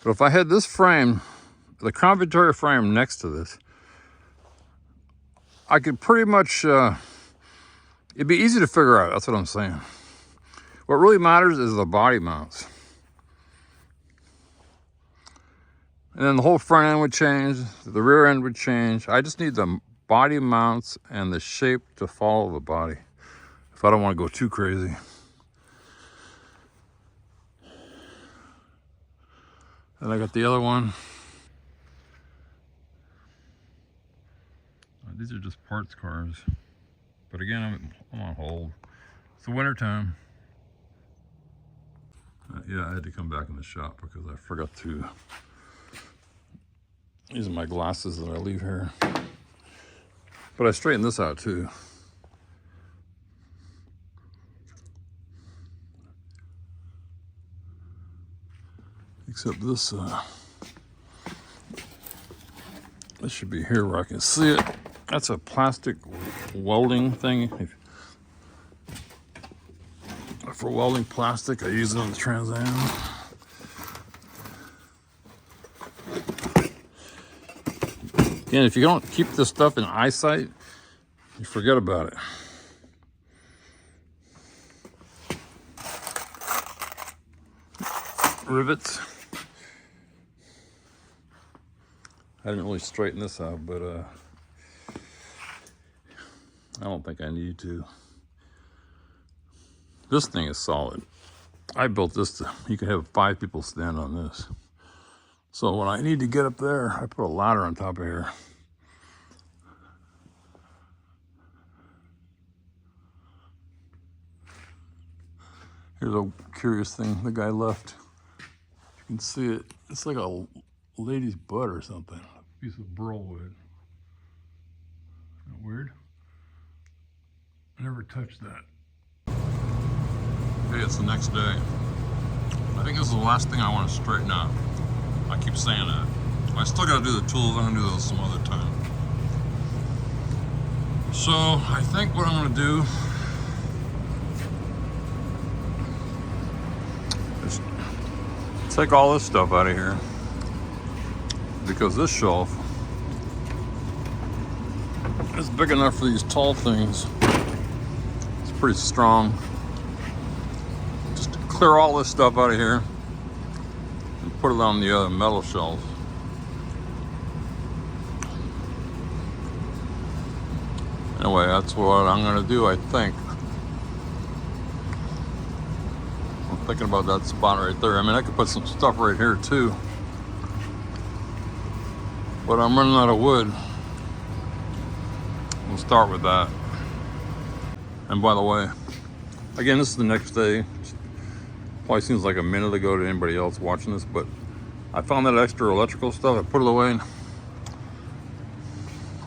But if I had this frame, the Crown Victoria frame next to this, I could pretty much, it'd be easy to figure out. That's what I'm saying. What really matters is the body mounts. And then the whole front end would change, the rear end would change. I just need the body mounts and the shape to follow the body if I don't want to go too crazy. And I got the other one. These are just parts cars. But again, I'm on hold. It's the winter time. Yeah, I had to come back in the shop because I forgot to. These are my glasses that I leave here. But I straightened this out too. Except this should be here where I can see it. That's a plastic welding thing. For welding plastic, I use it on the Trans Am. Again, if you don't keep this stuff in eyesight, you forget about it. Rivets. I didn't really straighten this out, but I don't think I need to. This thing is solid. I built this you can have 5 people stand on this. So when I need to get up there, I put a ladder on top of here. Here's a curious thing the guy left. You can see it. It's like a lady's butt or something. A piece of burl wood. Isn't that weird? I never touched that. Okay, it's the next day. I think this is the last thing I want to straighten out. I keep saying that. I still got to do the tools. I'm going to do those some other time. So I think what I'm going to do is take all this stuff out of here, because this shelf is big enough for these tall things. It's pretty strong. Just clear all this stuff out of here and put it on the other metal shelf. Anyway, that's what I'm gonna do, I think. I'm thinking about that spot right there. I mean, I could put some stuff right here too, but I'm running out of wood. We'll start with that. And by the way, again, this is the next day. Probably seems like a minute ago to anybody else watching this, but I found that extra electrical stuff. I put it away.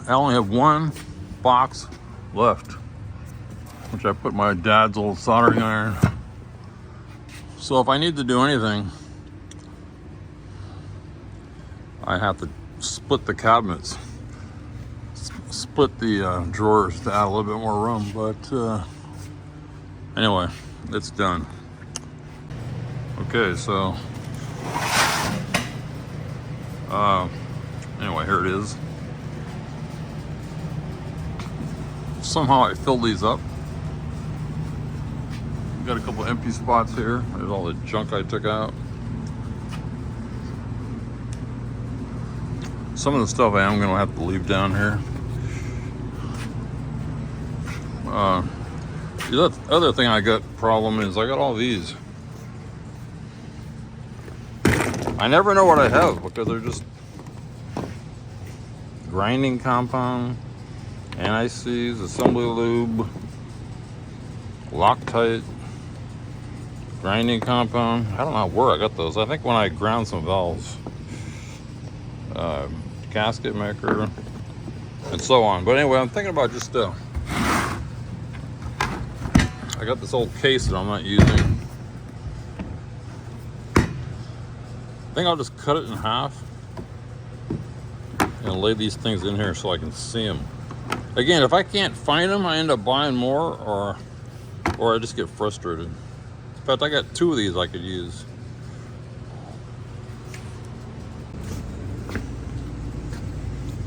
I only have one box left, which I put my dad's old soldering iron. So if I need to do anything, I have to split the cabinets, split the drawers to add a little bit more room. But anyway, it's done. Okay, so anyway, here it is. Somehow I filled these up. Got a couple empty spots here. There's all the junk I took out. Some of the stuff I am gonna have to leave down here. The other thing I got problem is I got all these. I never know what I have because they're just grinding compound, anti-seize, assembly lube, Loctite, grinding compound. I don't know where I got those. I think when I ground some valves, gasket maker, and so on. But anyway, I'm thinking about just I got this old case that I'm not using. I think I'll just cut it in half and lay these things in here so I can see them. Again, if I can't find them, I end up buying more, or I just get frustrated. In fact, I got 2 of these I could use.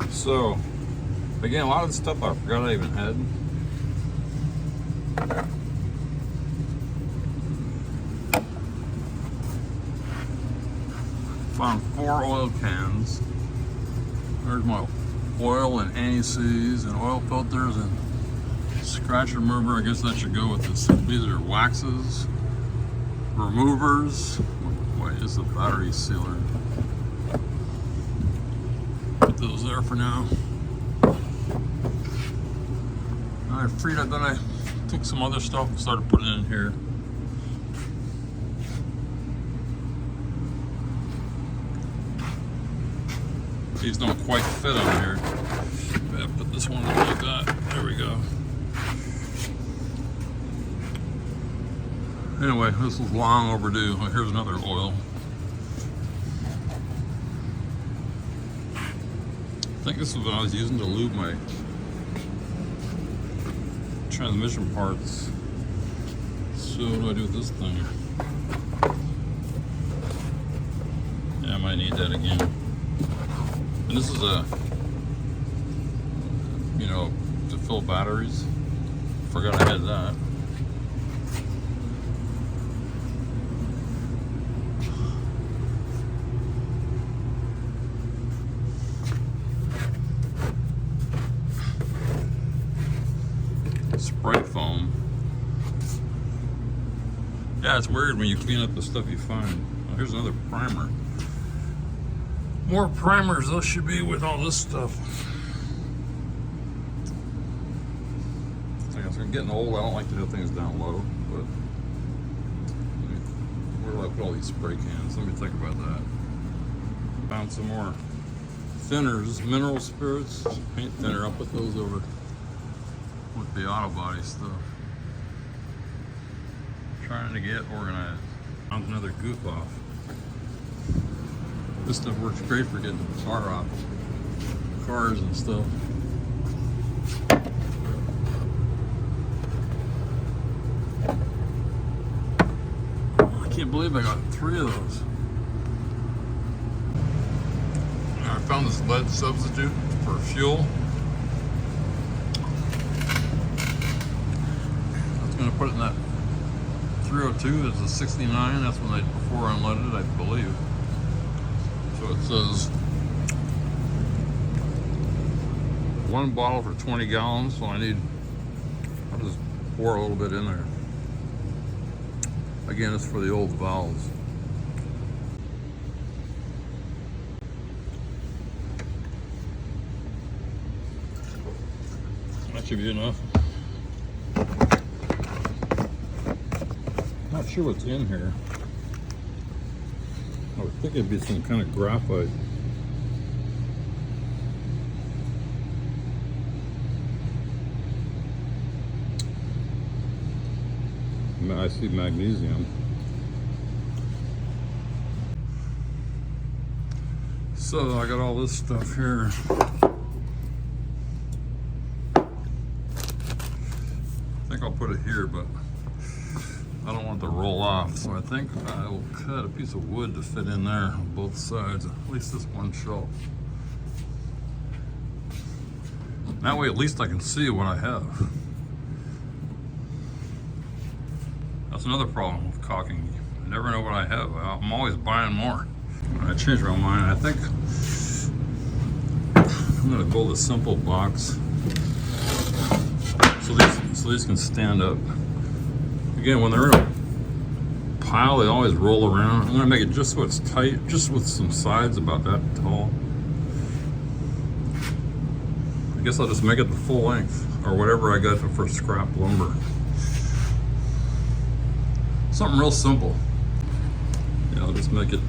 So, again, a lot of the stuff I forgot I even had. Found 4 oil cans. There's my oil and anti-seize and oil filters and scratch remover. I guess that should go with this. These are waxes, removers. Wait, this is a battery sealer. Put those there for now. I freed up, then I took some other stuff and started putting it in here. These don't quite fit on here. I put this one like that. There we go. Anyway, this was long overdue. Here's another oil. I think this is what I was using to lube my transmission parts. So what do I do with this thing? Yeah, I might need that again. And this is to fill batteries. Forgot I had that. Spray foam. Yeah, it's weird when you clean up the stuff you find. Oh, here's another primer. More primers, those should be with all this stuff. I guess I'm getting old. I don't like to do things down low, but where do I put all these spray cans? Let me think about that. Found some more thinners, mineral spirits, paint thinner. I'll put those over with the auto body stuff. Trying to get organized. Found another goof off. This stuff works great for getting the tar off cars and stuff. I can't believe I got 3 of those. I found this lead substitute for fuel. I was going to put it in that 302. It's a 69. That's when before I unleaded it, I believe. So it says 1 bottle for 20 gallons. So I'll just pour a little bit in there. Again, it's for the old valves. That should be enough. Not sure what's in here. I would think it'd be some kind of graphite. I see magnesium. So I got all this stuff here. I think I'll put it here, but I don't want it to roll off. So I think I will cut a piece of wood to fit in there on both sides, at least this one shelf. That way at least I can see what I have. That's another problem with caulking. I never know what I have. I'm always buying more. I changed my mind. I think I'm gonna build a simple box so these can stand up. Again, when they're in a pile, they always roll around. I'm gonna make it just so it's tight, just with some sides about that tall. I guess I'll just make it the full length or whatever I got for scrap lumber. Something real simple. Yeah, I'll just make it.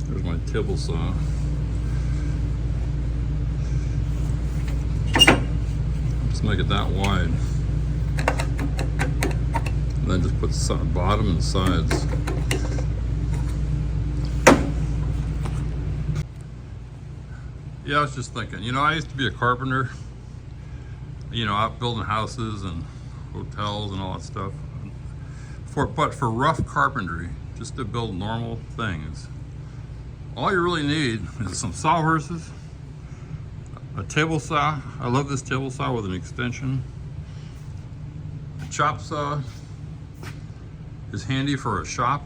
There's my table saw. Just make it that wide. And then just put the bottom and sides. Yeah, I was just thinking, you know, I used to be a carpenter, you know, out building houses and hotels and all that stuff. But for rough carpentry, just to build normal things, all you really need is some sawhorses, a table saw. I love this table saw with an extension. A chop saw is handy for a shop.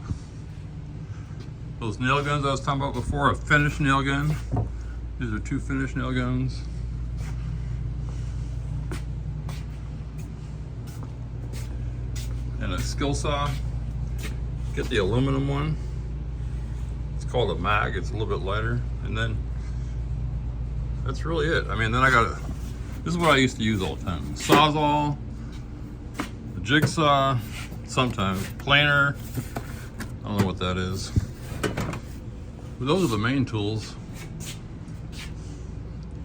Those nail guns I was talking about before, a finished nail gun. These are 2 finished nail guns. And a skill saw. Get the aluminum one. It's called a mag. It's a little bit lighter. And then that's really it. I mean, then I got this is what I used to use all the time. Sawzall, a jigsaw, sometimes planer. I don't know what that is. But those are the main tools.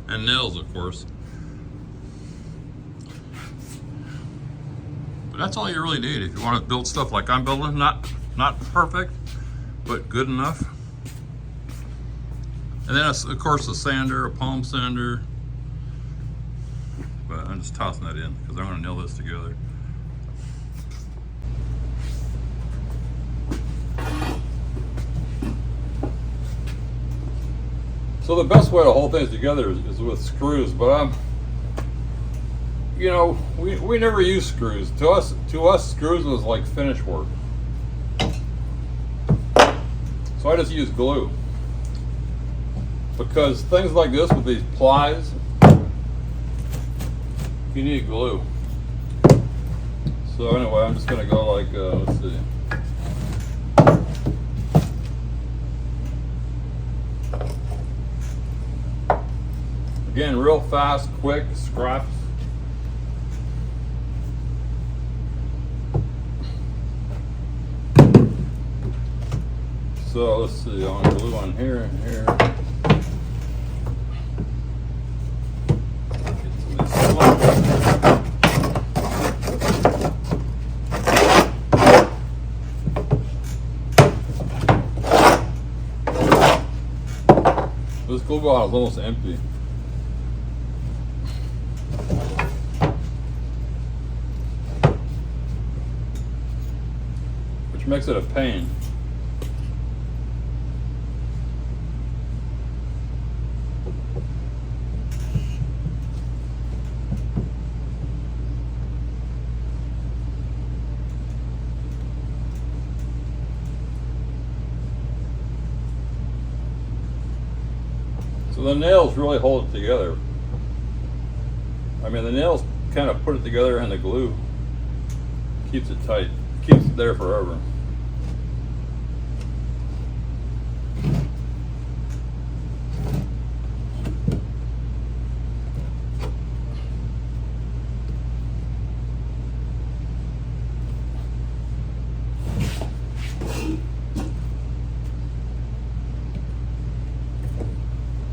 And nails, of course. But that's all you really need if you want to build stuff like I'm building. Not perfect, but good enough. And then, of course, a sander, a palm sander. But I'm just tossing that in because I'm going to nail this together. So the best way to hold things together is with screws, but you know, we never use screws. To us, screws was like finish work. So I just use glue. Because things like this with these plies, you need glue. So anyway, I'm just gonna go like, let's see. Again, real fast, quick, scraps. So let's see, I'm gonna glue on here and here. This glue bottle is almost empty. Which makes it a pain. So the nails really hold it together. I mean, the nails kind of put it together, and the glue keeps it tight, keeps it there forever.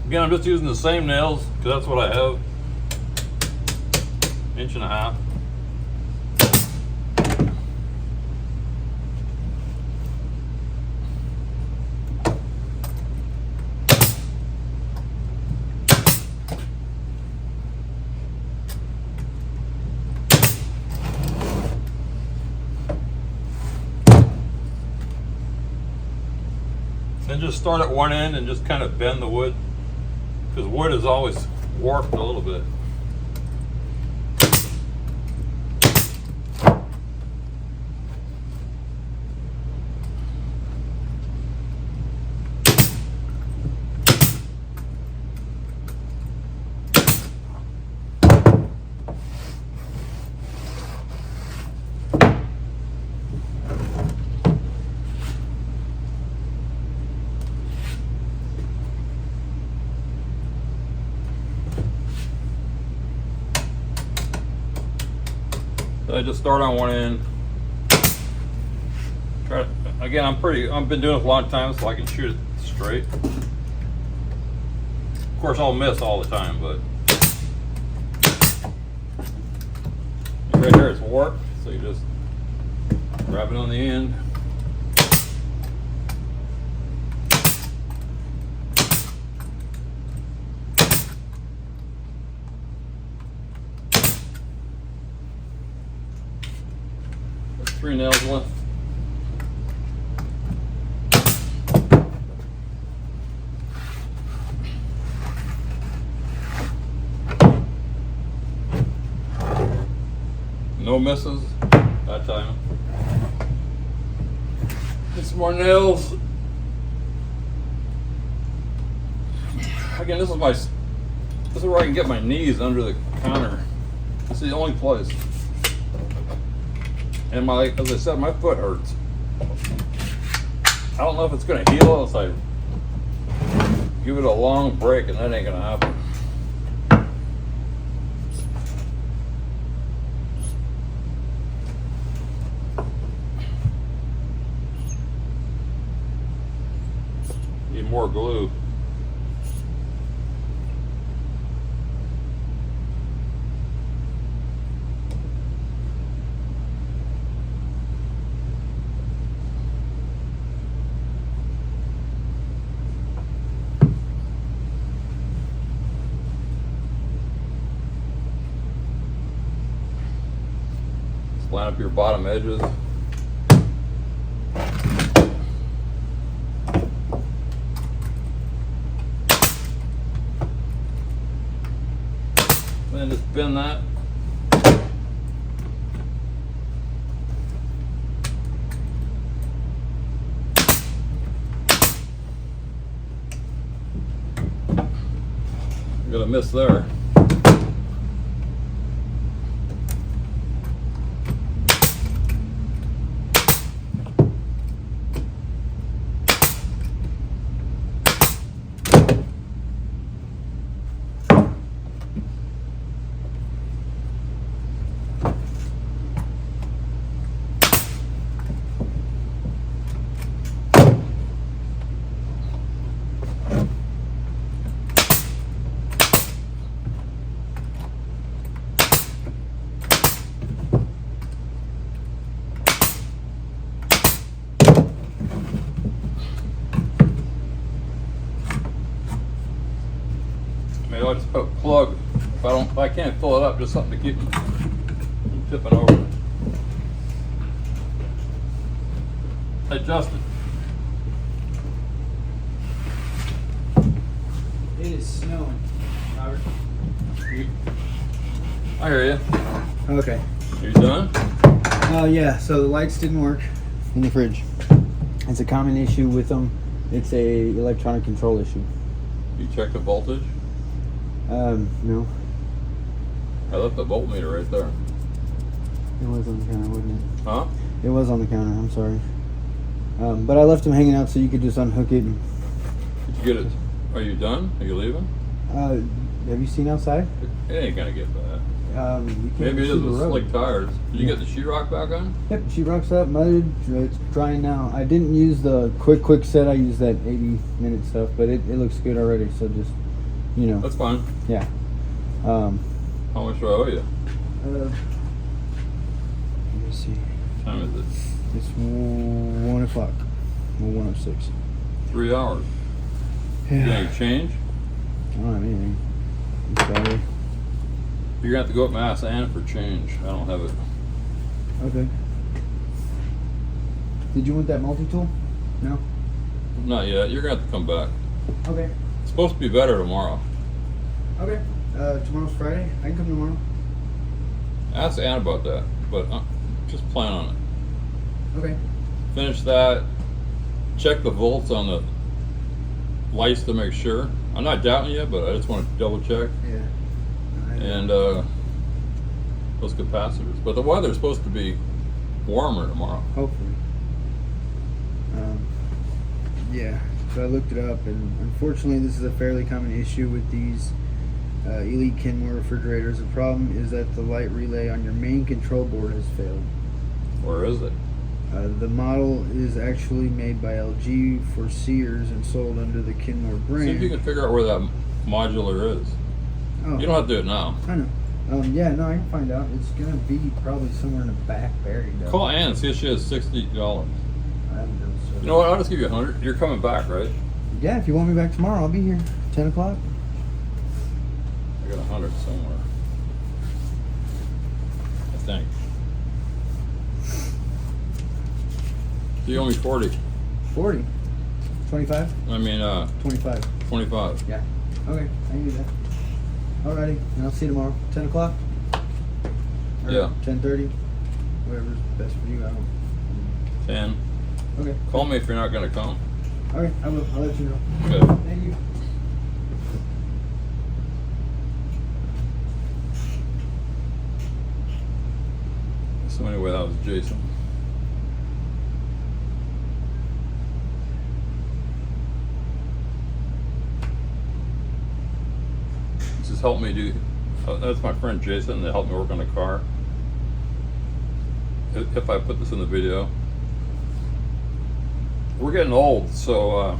Again, I'm just using the same nails because that's what I have. 1.5 inches. just start at one end and just kind of bend the wood, because wood is always warped a little bit. So I just start on one end. Try to, again, I've been doing this a long time, so I can shoot it straight. Of course, I'll miss all the time, but right here it's warped, so you just grab it on the end. There's 3 nails left. No misses that time. Get some more nails. Again, this is where I can get my knees under the counter. This is the only place. And as I said, my foot hurts. I don't know if it's gonna heal unless I give it a long break, and that ain't gonna happen. Need more glue. Line up your bottom edges. Then just bend that. You're gonna miss there. Maybe I'll just put a plug. If I can't fill it up, just something to keep me from tipping over. Adjust it. It is snowing, Robert. I hear you. Okay. You done? Yeah, so the lights didn't work in the fridge. It's a common issue with them. It's a electronic control issue. You check the voltage? No. I left the voltmeter right there. It was on the counter, wasn't it? Huh? It was on the counter, I'm sorry. But I left them hanging out so you could just unhook it. And, Did you get it? Are you done? Are you leaving? have you seen outside? It ain't gonna get bad. You can't Maybe it see is the with road. slick tires. Did you get the sheetrock back on? Yep, she rocks up, mudded, it's drying now. I didn't use the quick set, I used that 80-minute stuff, but it looks good already, so just, you know. That's fine. Yeah. How much do I owe you? Let me see. What time is it? It's 1 o'clock. Well, 1:06. 3 hours. You got any change? I don't have anything. It's better. You're gonna have to go up and ask Anna for change. I don't have it. Okay. Did you want that multi-tool? No? Not yet. You're gonna have to come back. Okay. It's supposed to be better tomorrow. Okay. Tomorrow's Friday. I can come tomorrow. Ask Ann about that, but just plan on it. Okay. Finish that. Check the volts on the lights to make sure. I'm not doubting you, but I just want to double check. Yeah. And those capacitors. But the weather's supposed to be warmer tomorrow. Hopefully. Yeah. So I looked it up, and unfortunately, this is a fairly common issue with these Elite Kenmore refrigerators. The problem is that the light relay on your main control board has failed. Or is it? The model is actually made by LG for Sears and sold under the Kenmore brand. See if you can figure out where that modular is. Oh, You don't have to do it now. I know. Yeah, no, I can find out. It's gonna be probably somewhere in the back buried. Though. Call Ann and see if she has $60. I haven't done so. You know what? I'll just give you 100. You're coming back, right? Yeah, if you want me back tomorrow, I'll be here. 10 o'clock. I got 100 somewhere. I think. You owe me 40. 40. 25? I mean, 25. 25. Yeah. Okay, I can do that. Alrighty, and I'll see you tomorrow. 10 o'clock? Or Yeah. 10:30? Whatever's best for you. I don't. 10. Okay. Call me if you're not going to come. Okay, I will. I'll let you know. Okay. Thank you. So anyway, that was Jason. Just helped me do. That's my friend Jason. They helped me work on the car. If I put this in the video, we're getting old, so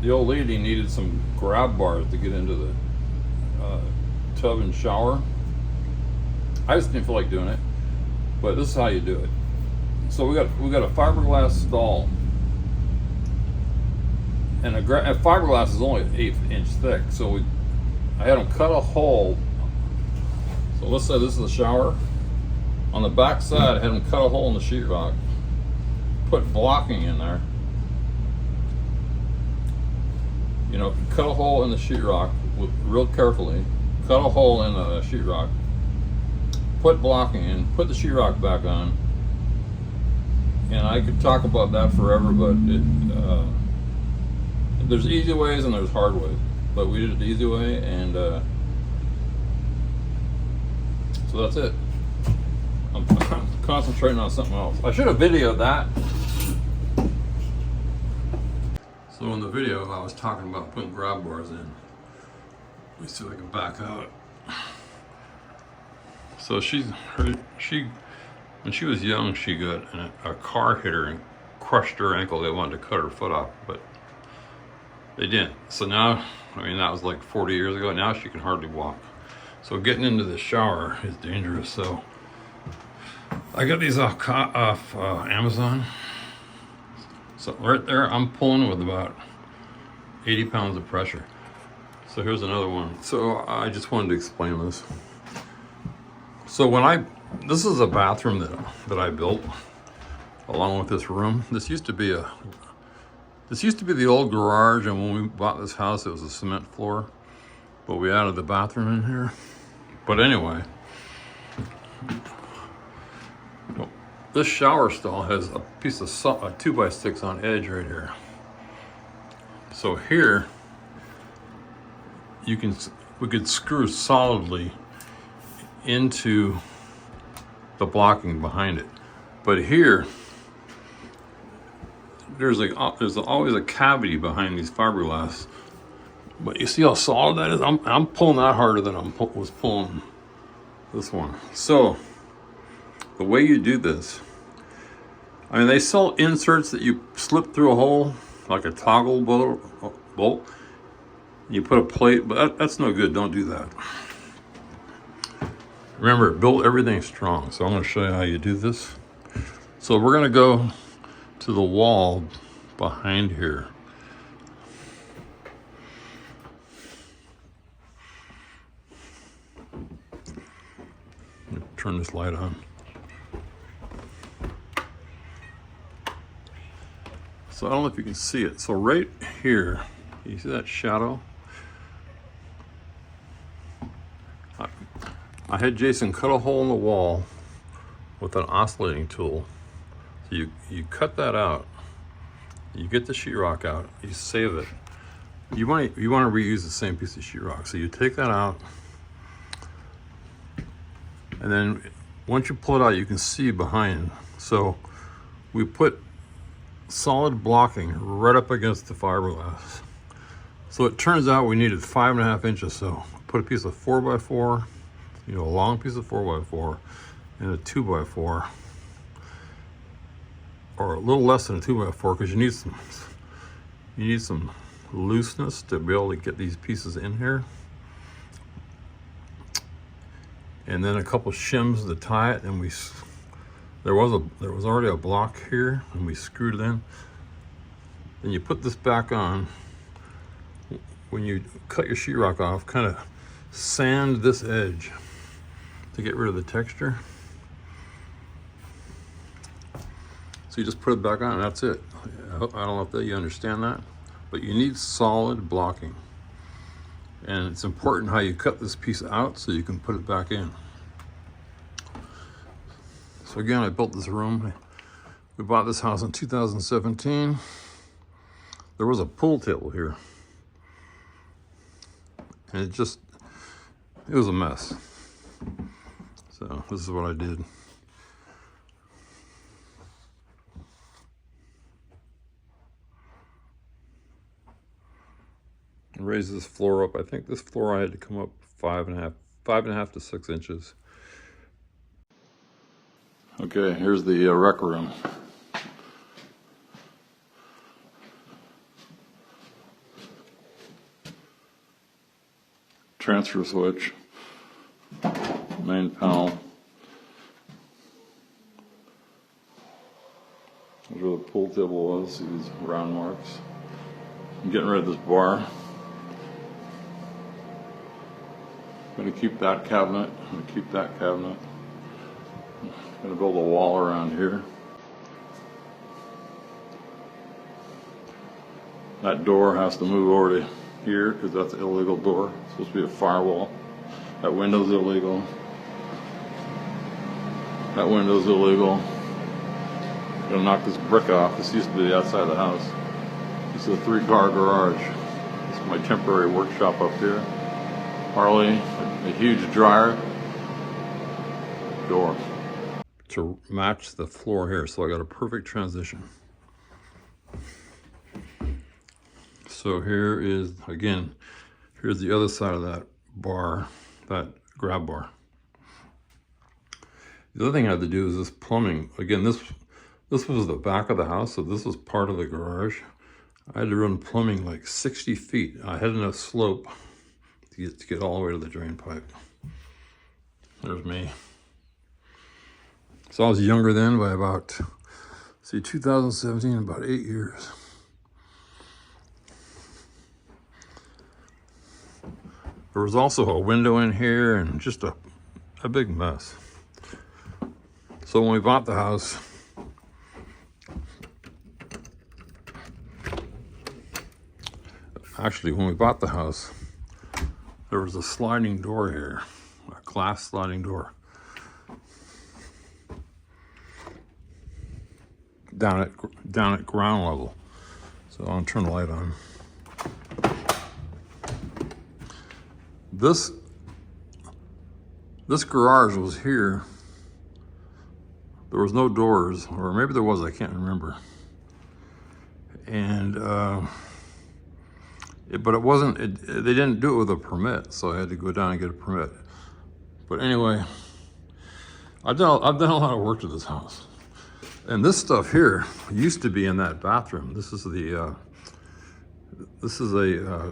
the old lady needed some grab bars to get into the tub and shower. I just didn't feel like doing it, but this is how you do it. So we got a fiberglass stall, and a fiberglass is only 1/8 inch thick. So I had them cut a hole. So let's say this is the shower. On the back side, I had them cut a hole in the sheetrock, put blocking in there. You know, cut a hole in the sheetrock real carefully. Cut a hole in the sheetrock. Put blocking in. Put the sheetrock back on. And I could talk about that forever, but there's easy ways and there's hard ways. But we did it the easy way, and so that's it. I'm concentrating on something else. I should have videoed that. So in the video, I was talking about putting grab bars in. Let me see if I can back out. So when she was young, she got a car hit her and crushed her ankle. They wanted to cut her foot off, but they didn't. So now, I mean, that was like 40 years ago. Now she can hardly walk. So getting into the shower is dangerous. So I got these off Amazon. So right there, I'm pulling with about 80 pounds of pressure. So here's another one. So I just wanted to explain this. So this is a bathroom that I built along with this room. This used to be the old garage, and when we bought this house, it was a cement floor, but we added the bathroom in here. But anyway, this shower stall has a piece of a 2x6 on edge right here. So here, we could screw solidly into the blocking behind it. But here, there's always a cavity behind these fiberglass. But you see how solid that is? I'm pulling that harder than I was pulling this one. So the way you do this, I mean, they sell inserts that you slip through a hole, like a toggle bolt. You put a plate, but that's no good. Don't do that. Remember, build everything strong. So I'm going to show you how you do this. So we're going to go to the wall behind here. Let me turn this light on. So I don't know if you can see it. So right here, you see that shadow? I had Jason cut a hole in the wall with an oscillating tool. So you cut that out, you get the sheetrock out, you save it. You want to reuse the same piece of sheetrock. So you take that out, and then once you pull it out, you can see behind. So we put solid blocking right up against the fiberglass. So it turns out we needed 5.5 inches. So put a piece of 4x4, a long piece of 4x4, and a 2x4, or a little less than a 2x4, because you need some looseness to be able to get these pieces in here. And then a couple shims to tie it, and there was already a block here, and we screwed it in. Then you put this back on. When you cut your sheetrock off, kind of sand this edge to get rid of the texture. So you just put it back on, and that's it. I don't know if you understand that, but you need solid blocking. And it's important how you cut this piece out so you can put it back in. So again, I built this room. We bought this house in 2017. There was a pool table here. And it was a mess. So this is what I did. Raise this floor up. I think this floor I had to come up 5.5 to 6 inches. Okay, here's the rec room. Transfer switch, main panel. There's where the pool table was. See these round marks. I'm getting rid of this bar. I'm going to keep that cabinet. I'm going to keep that cabinet. I'm going to build a wall around here. That door has to move over to here because that's an illegal door. It's supposed to be a firewall. That window's illegal. That window's illegal. I'm going to knock this brick off. This used to be the outside of the house. This is a 3-car garage. This is my temporary workshop up here. Harley, a huge dryer, door. To match the floor here, so I got a perfect transition. So here is, again, here's the other side of that bar, that grab bar. The other thing I had to do is this plumbing. Again, this was the back of the house, so this was part of the garage. I had to run plumbing like 60 feet. I had enough slope to get all the way to the drain pipe. There's me. So I was younger then by about, 2017, about 8 years. There was also a window in here and just a big mess. So when we bought the house, there was a sliding door here, a glass sliding door. Down at ground level. So I'll turn the light on. This garage was here. There was no doors, or maybe there was, I can't remember. And but it wasn't. They didn't do it with a permit, so I had to go down and get a permit. But anyway, I've done a lot of work to this house. And this stuff here used to be in that bathroom. This is a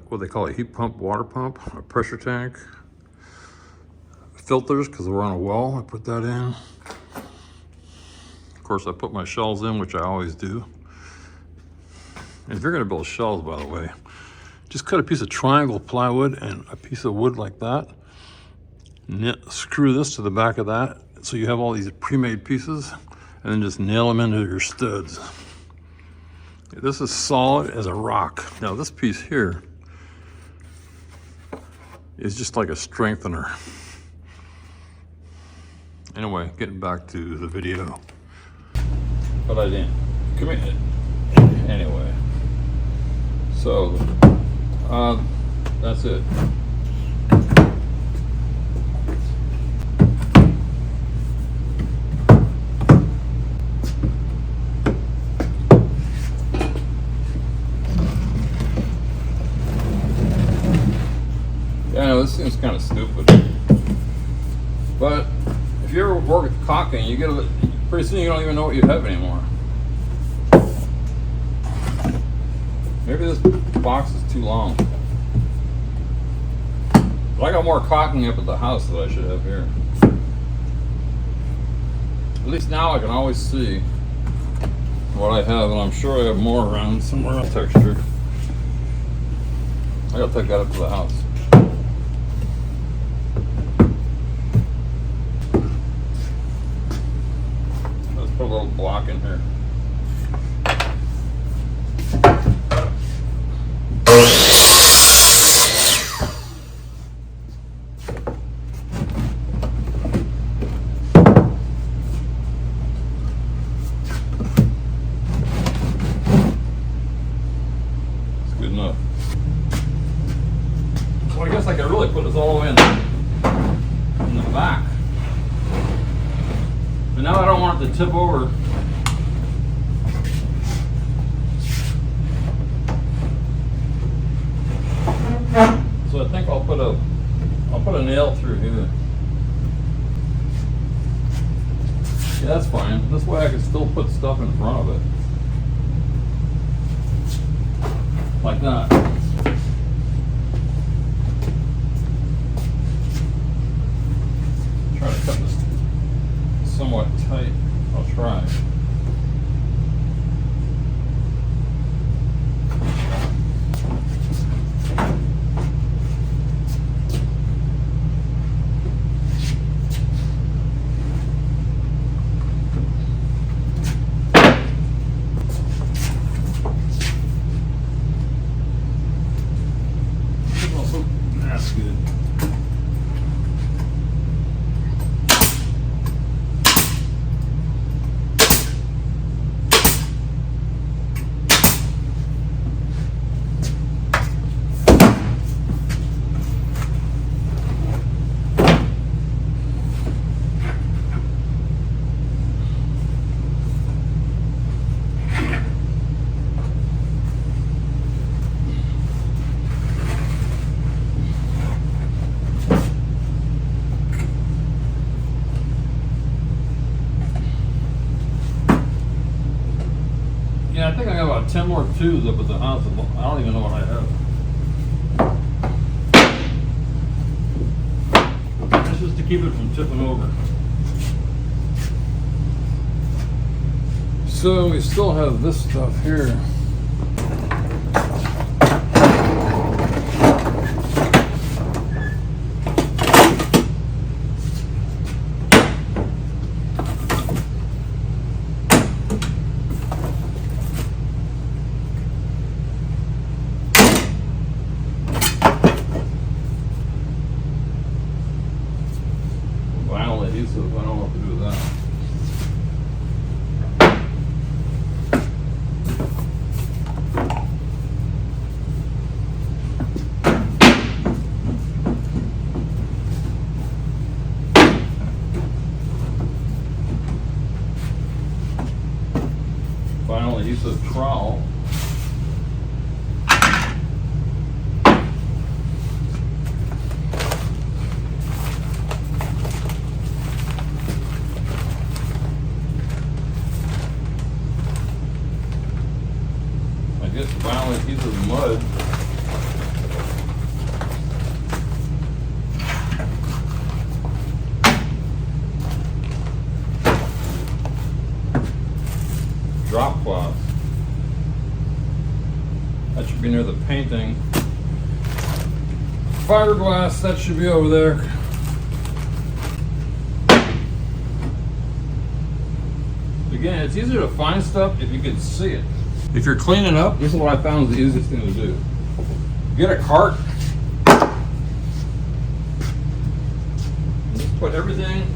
what they call a heat pump, water pump, a pressure tank, filters, because we're on a well. I put that in. Of course, I put my shelves in, which I always do. And if you're going to build shelves, by the way, just cut a piece of triangle plywood and a piece of wood like that. Screw this to the back of that, so you have all these pre-made pieces, and then just nail them into your studs. This is solid as a rock. Now this piece here is just like a strengthener. Anyway, getting back to the video. But I didn't commit it. Anyway. So, that's it. Yeah, I know this seems kind of stupid, but if you ever work with caulking, you get pretty soon you don't even know what you have anymore. Maybe this box is too long. But I got more caulking up at the house that I should have here. At least now I can always see what I have, and I'm sure I have more around somewhere on texture. I gotta take that up to the house. Let's put a little block in here. Good enough. Well, I guess I could really put this all the way in the back. But now I don't want it to tip over. So I think I'll put a nail through here. Yeah, that's fine. This way I can still put stuff in front of it. Like that. Try to cut this somewhat tight. I'll try. That's good. Yeah, I think I got about 10 more tubes up at the house. I don't even know what I have. That's just to keep it from tipping over. So we still have this stuff here. Vinyl adhesive, I don't know what to do with that. Vinyl adhesive trowel. I guess vinyl adhesive mud. Drop cloth. That should be near the painting. Fiberglass, that should be over there. Again, it's easier to find stuff if you can see it. If you're cleaning up, this is what I found is the easiest thing to do. Get a cart. Just put everything.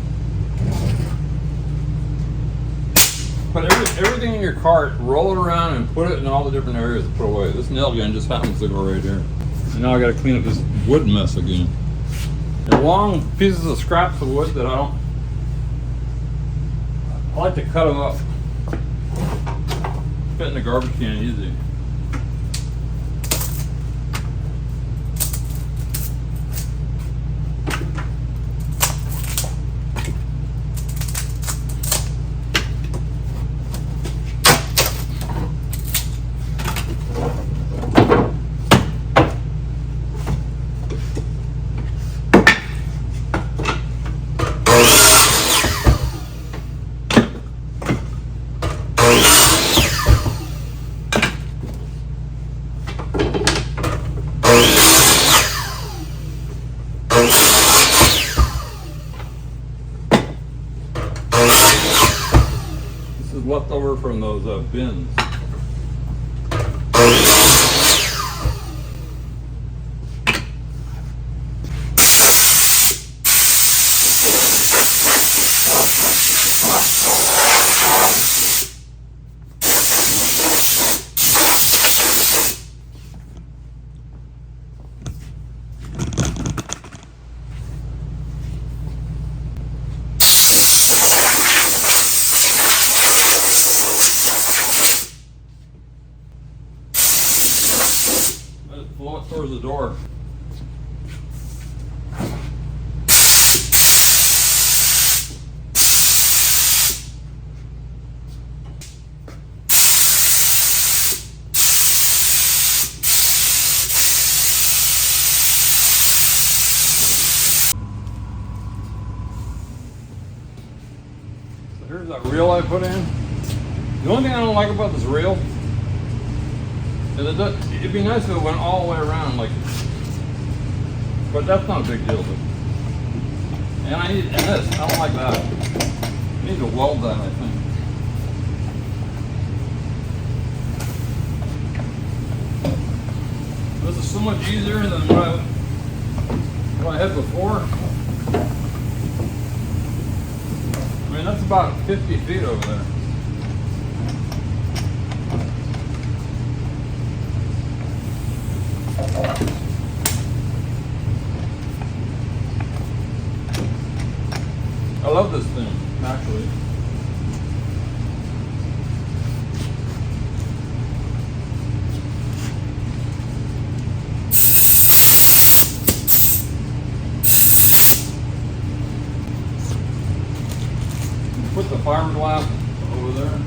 Put everything in your cart, roll it around, and put it in all the different areas to put away. This nail gun just happens to go right here. And now I got to clean up this wood mess again. They're long pieces of scraps of wood that I like to cut them up. Fit in the garbage can easy. Leftover from those bins. Blow it towards the door. So here's that reel I put in. The only thing I don't like about this reel, it'd be nice if it went all the way around, like, but that's not a big deal. And I need, and this, I don't like that. I need to weld that, I think. This is so much easier than what I had before. I mean, that's about 50 feet over there. I love this thing, actually. Put the fiberglass over there.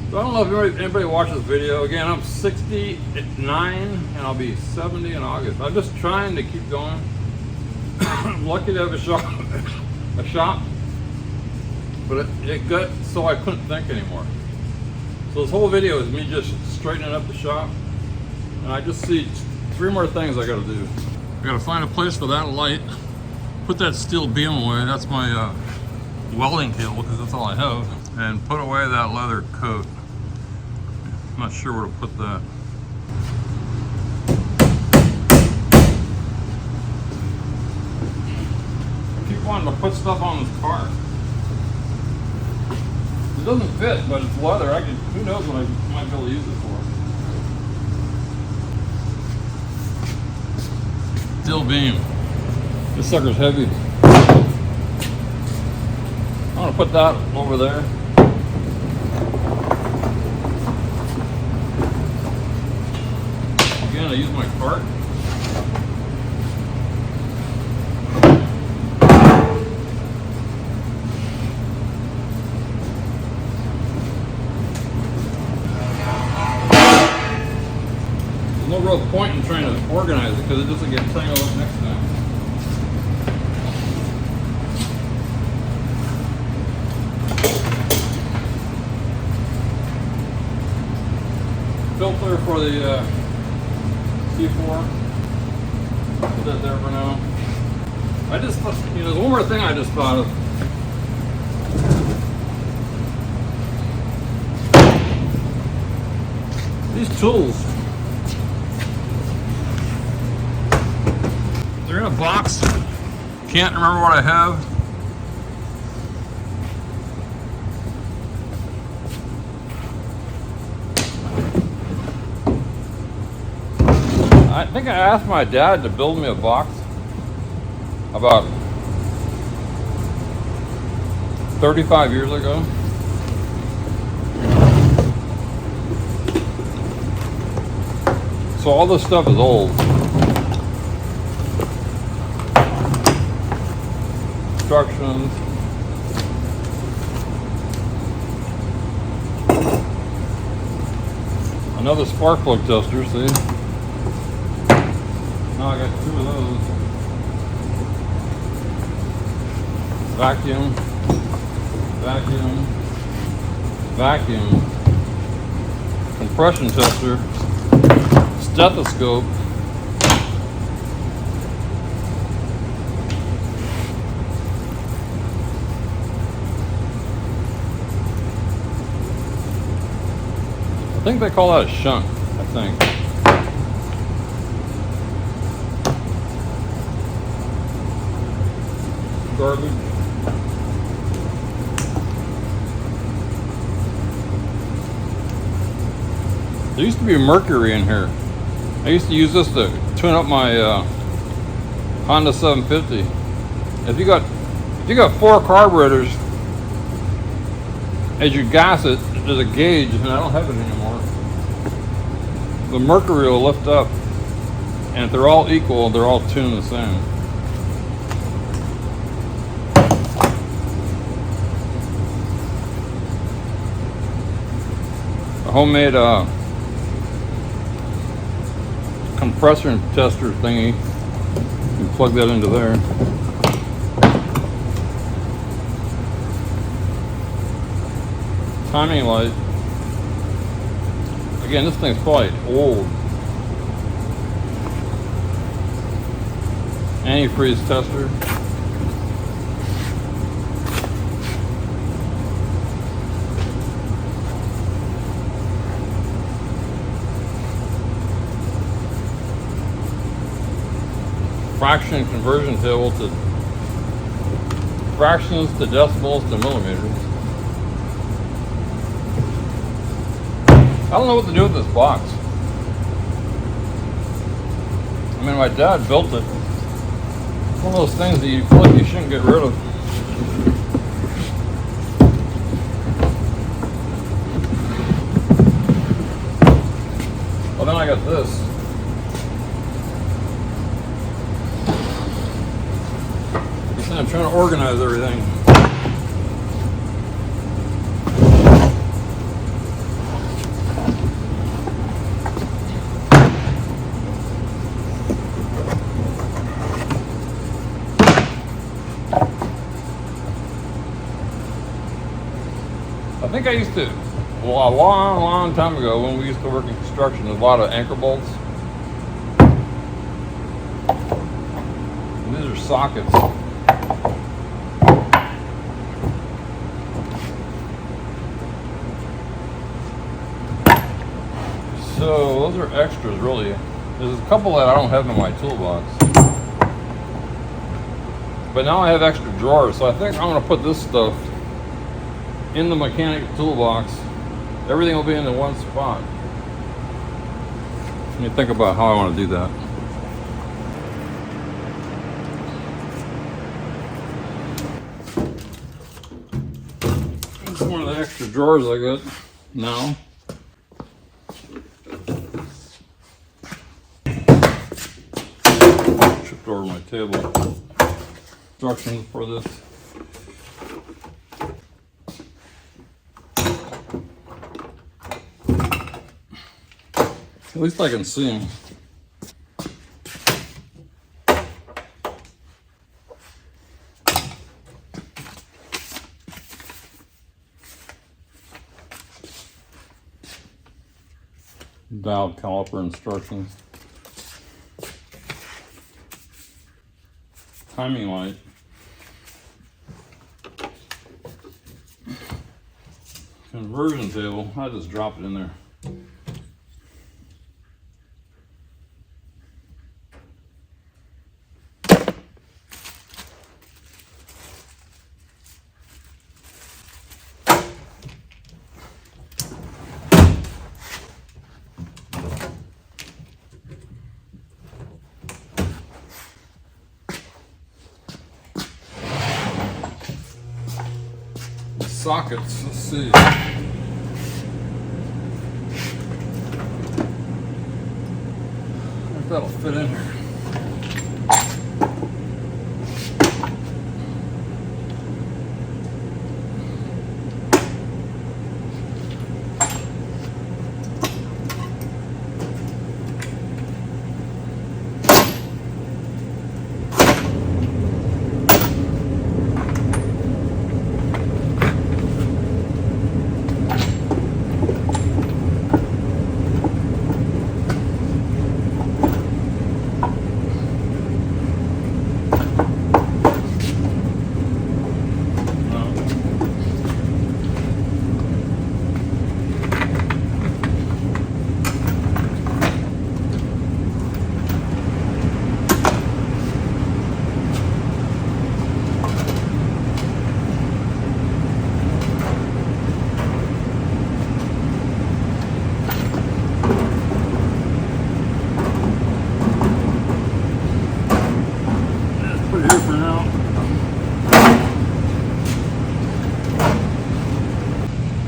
I don't know if anybody watched this video. Again, I'm 69 and I'll be 70 in August. I'm just trying to keep going. I'm lucky to have a shop, but it got so I couldn't think anymore. So this whole video is me just straightening up the shop, and I just see 3 more things I gotta do. I gotta find a place for that light, put that steel beam away. That's my welding cable, because that's all I have, and put away that leather coat. I'm not sure where to put that. I keep wanting to put stuff on this car. It doesn't fit, but it's leather. Who knows what I might be able to use it for. Steel beam. This sucker's heavy. I'm gonna put that over there. Again, I use my cart. There's no real point in trying to organize it because it doesn't get tangled up next time. filter for the C4. Put that there for now. I just thought, there's one more thing I just thought of. These tools, they're in a box. Can't remember what I have. I think I asked my dad to build me a box about 35 years ago. So all this stuff is old. Instructions. Another spark plug tester, see? Now I got 2 of those. Vacuum, vacuum, vacuum. Compression tester. Stethoscope. I think they call that a shunt, I think. Garbage. There used to be mercury in here. I used to use this to tune up my Honda 750. If you got 4 carburetors, as you gas it, there's a gauge, and I don't have it anymore. The mercury will lift up, and if they're all equal, they're all tuned the same. A homemade compressor tester thingy. You can plug that into there. Timing light. Again, this thing's probably old. Antifreeze tester. Fraction conversion table to fractions to decimals to millimeters. I don't know what to do with this box. I mean, my dad built it. It's one of those things that you feel like you shouldn't get rid of. Well, then I got this. I'm trying to organize everything. I think I used to, well, a long time ago when we used to work in construction, there's a lot of anchor bolts. And these are sockets. So those are extras, really. There's a couple that I don't have in my toolbox. But now I have extra drawers, so I think I'm going to put this stuff in the mechanic toolbox. Everything will be in the one spot. Let me think about how I want to do that. That's one of the extra drawers I got now. Tripped over my table. Instructions for this. At least I can see them. Dialed caliper instructions. Timing light. Conversion table. I just dropped it in there. Sockets, let's see. If that'll fit in here.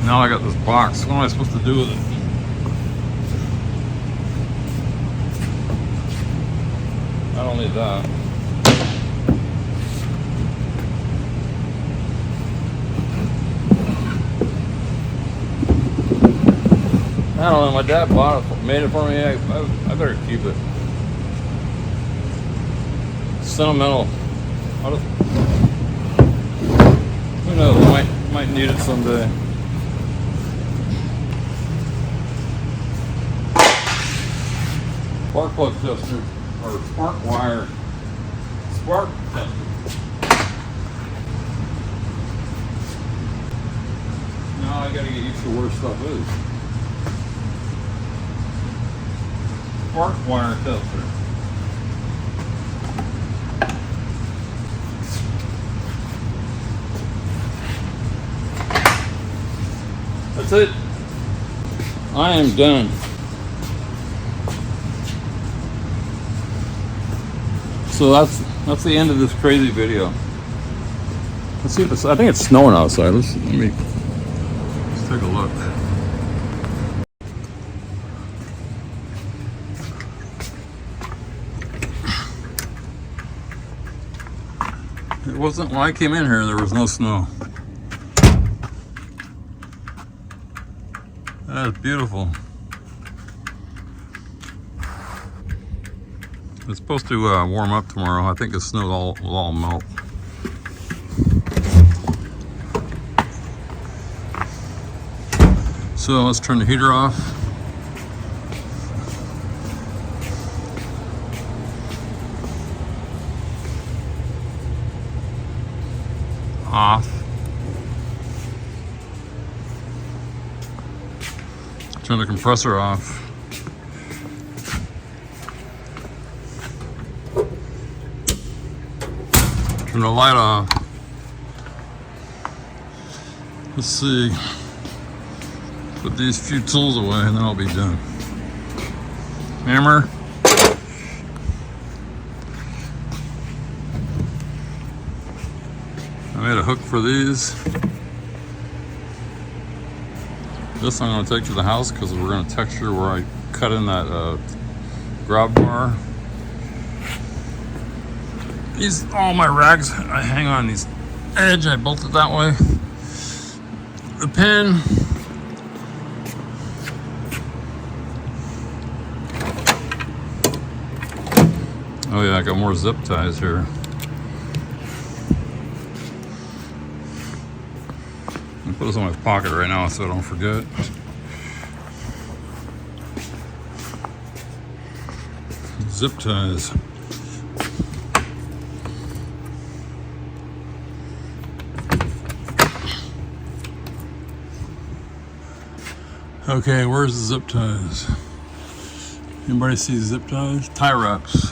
Now I got this box. What am I supposed to do with it? I don't need that. I don't know. My dad bought it, made it for me. I better keep it. Sentimental. Who knows? I might need it someday. Spark plug tester, or spark wire, spark tester. Now I gotta get used to where stuff is. Spark wire tester. That's it. I am done. So that's the end of this crazy video. Let's see if I think it's snowing outside. Let's take a look. It wasn't when I came in here, there was no snow. That is beautiful. It's supposed to warm up tomorrow. I think the snow will all melt. So let's turn the heater off. Off. Turn the compressor off. Turn the light off. Let's see. Put these few tools away and then I'll be done. Hammer. I made a hook for these. This I'm going to take to the house because we're going to texture where I cut in that grab bar. These, all my rags, I hang on these edge. I bolted that way. The pin. Oh yeah, I got more zip ties here. I'll put this in my pocket right now so I don't forget. zip ties. Okay, where's the zip ties? Anybody see zip ties? Tie wraps.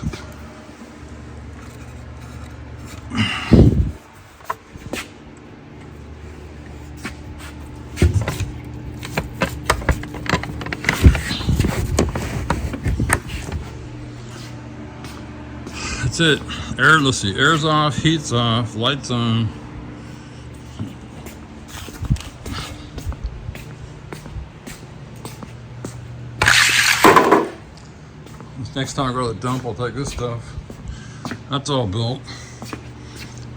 That's it. Air, let's see, air's off, heat's off, lights on. Next time I go to the dump, I'll take this stuff. That's all built.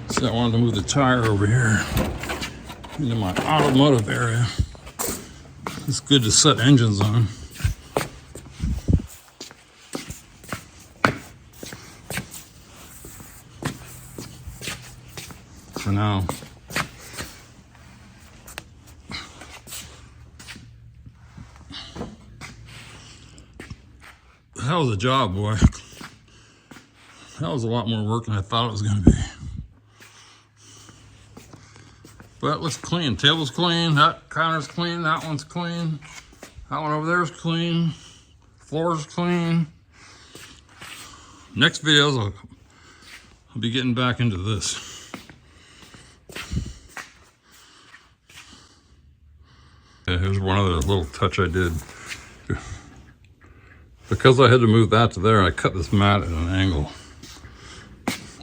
See, I wanted to move the tire over here into my automotive area. It's good to set engines on. For now. That was a job, boy. That was a lot more work than I thought it was going to be. But it looks clean. Table's clean. That counter's clean. That one's clean. That one over there is clean. Floor's clean. Next videos, I'll be getting back into this. Yeah, here's one other little touch I did. Because I had to move that to there, I cut this mat at an angle.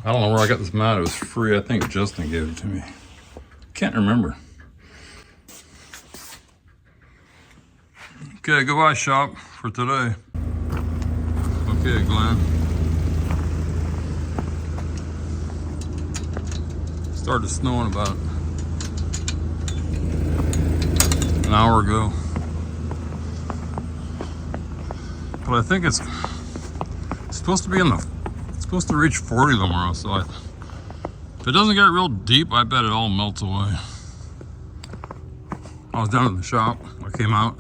I don't know where I got this mat. It was free. I think Justin gave it to me. Can't remember. Okay, goodbye shop for today. Okay, Glenn. Started snowing about an hour ago. But I think it's supposed to be it's supposed to reach 40 tomorrow, so if it doesn't get real deep, I bet it all melts away. I was down in the shop, I came out.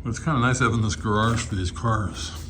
But it's kind of nice having this garage for these cars.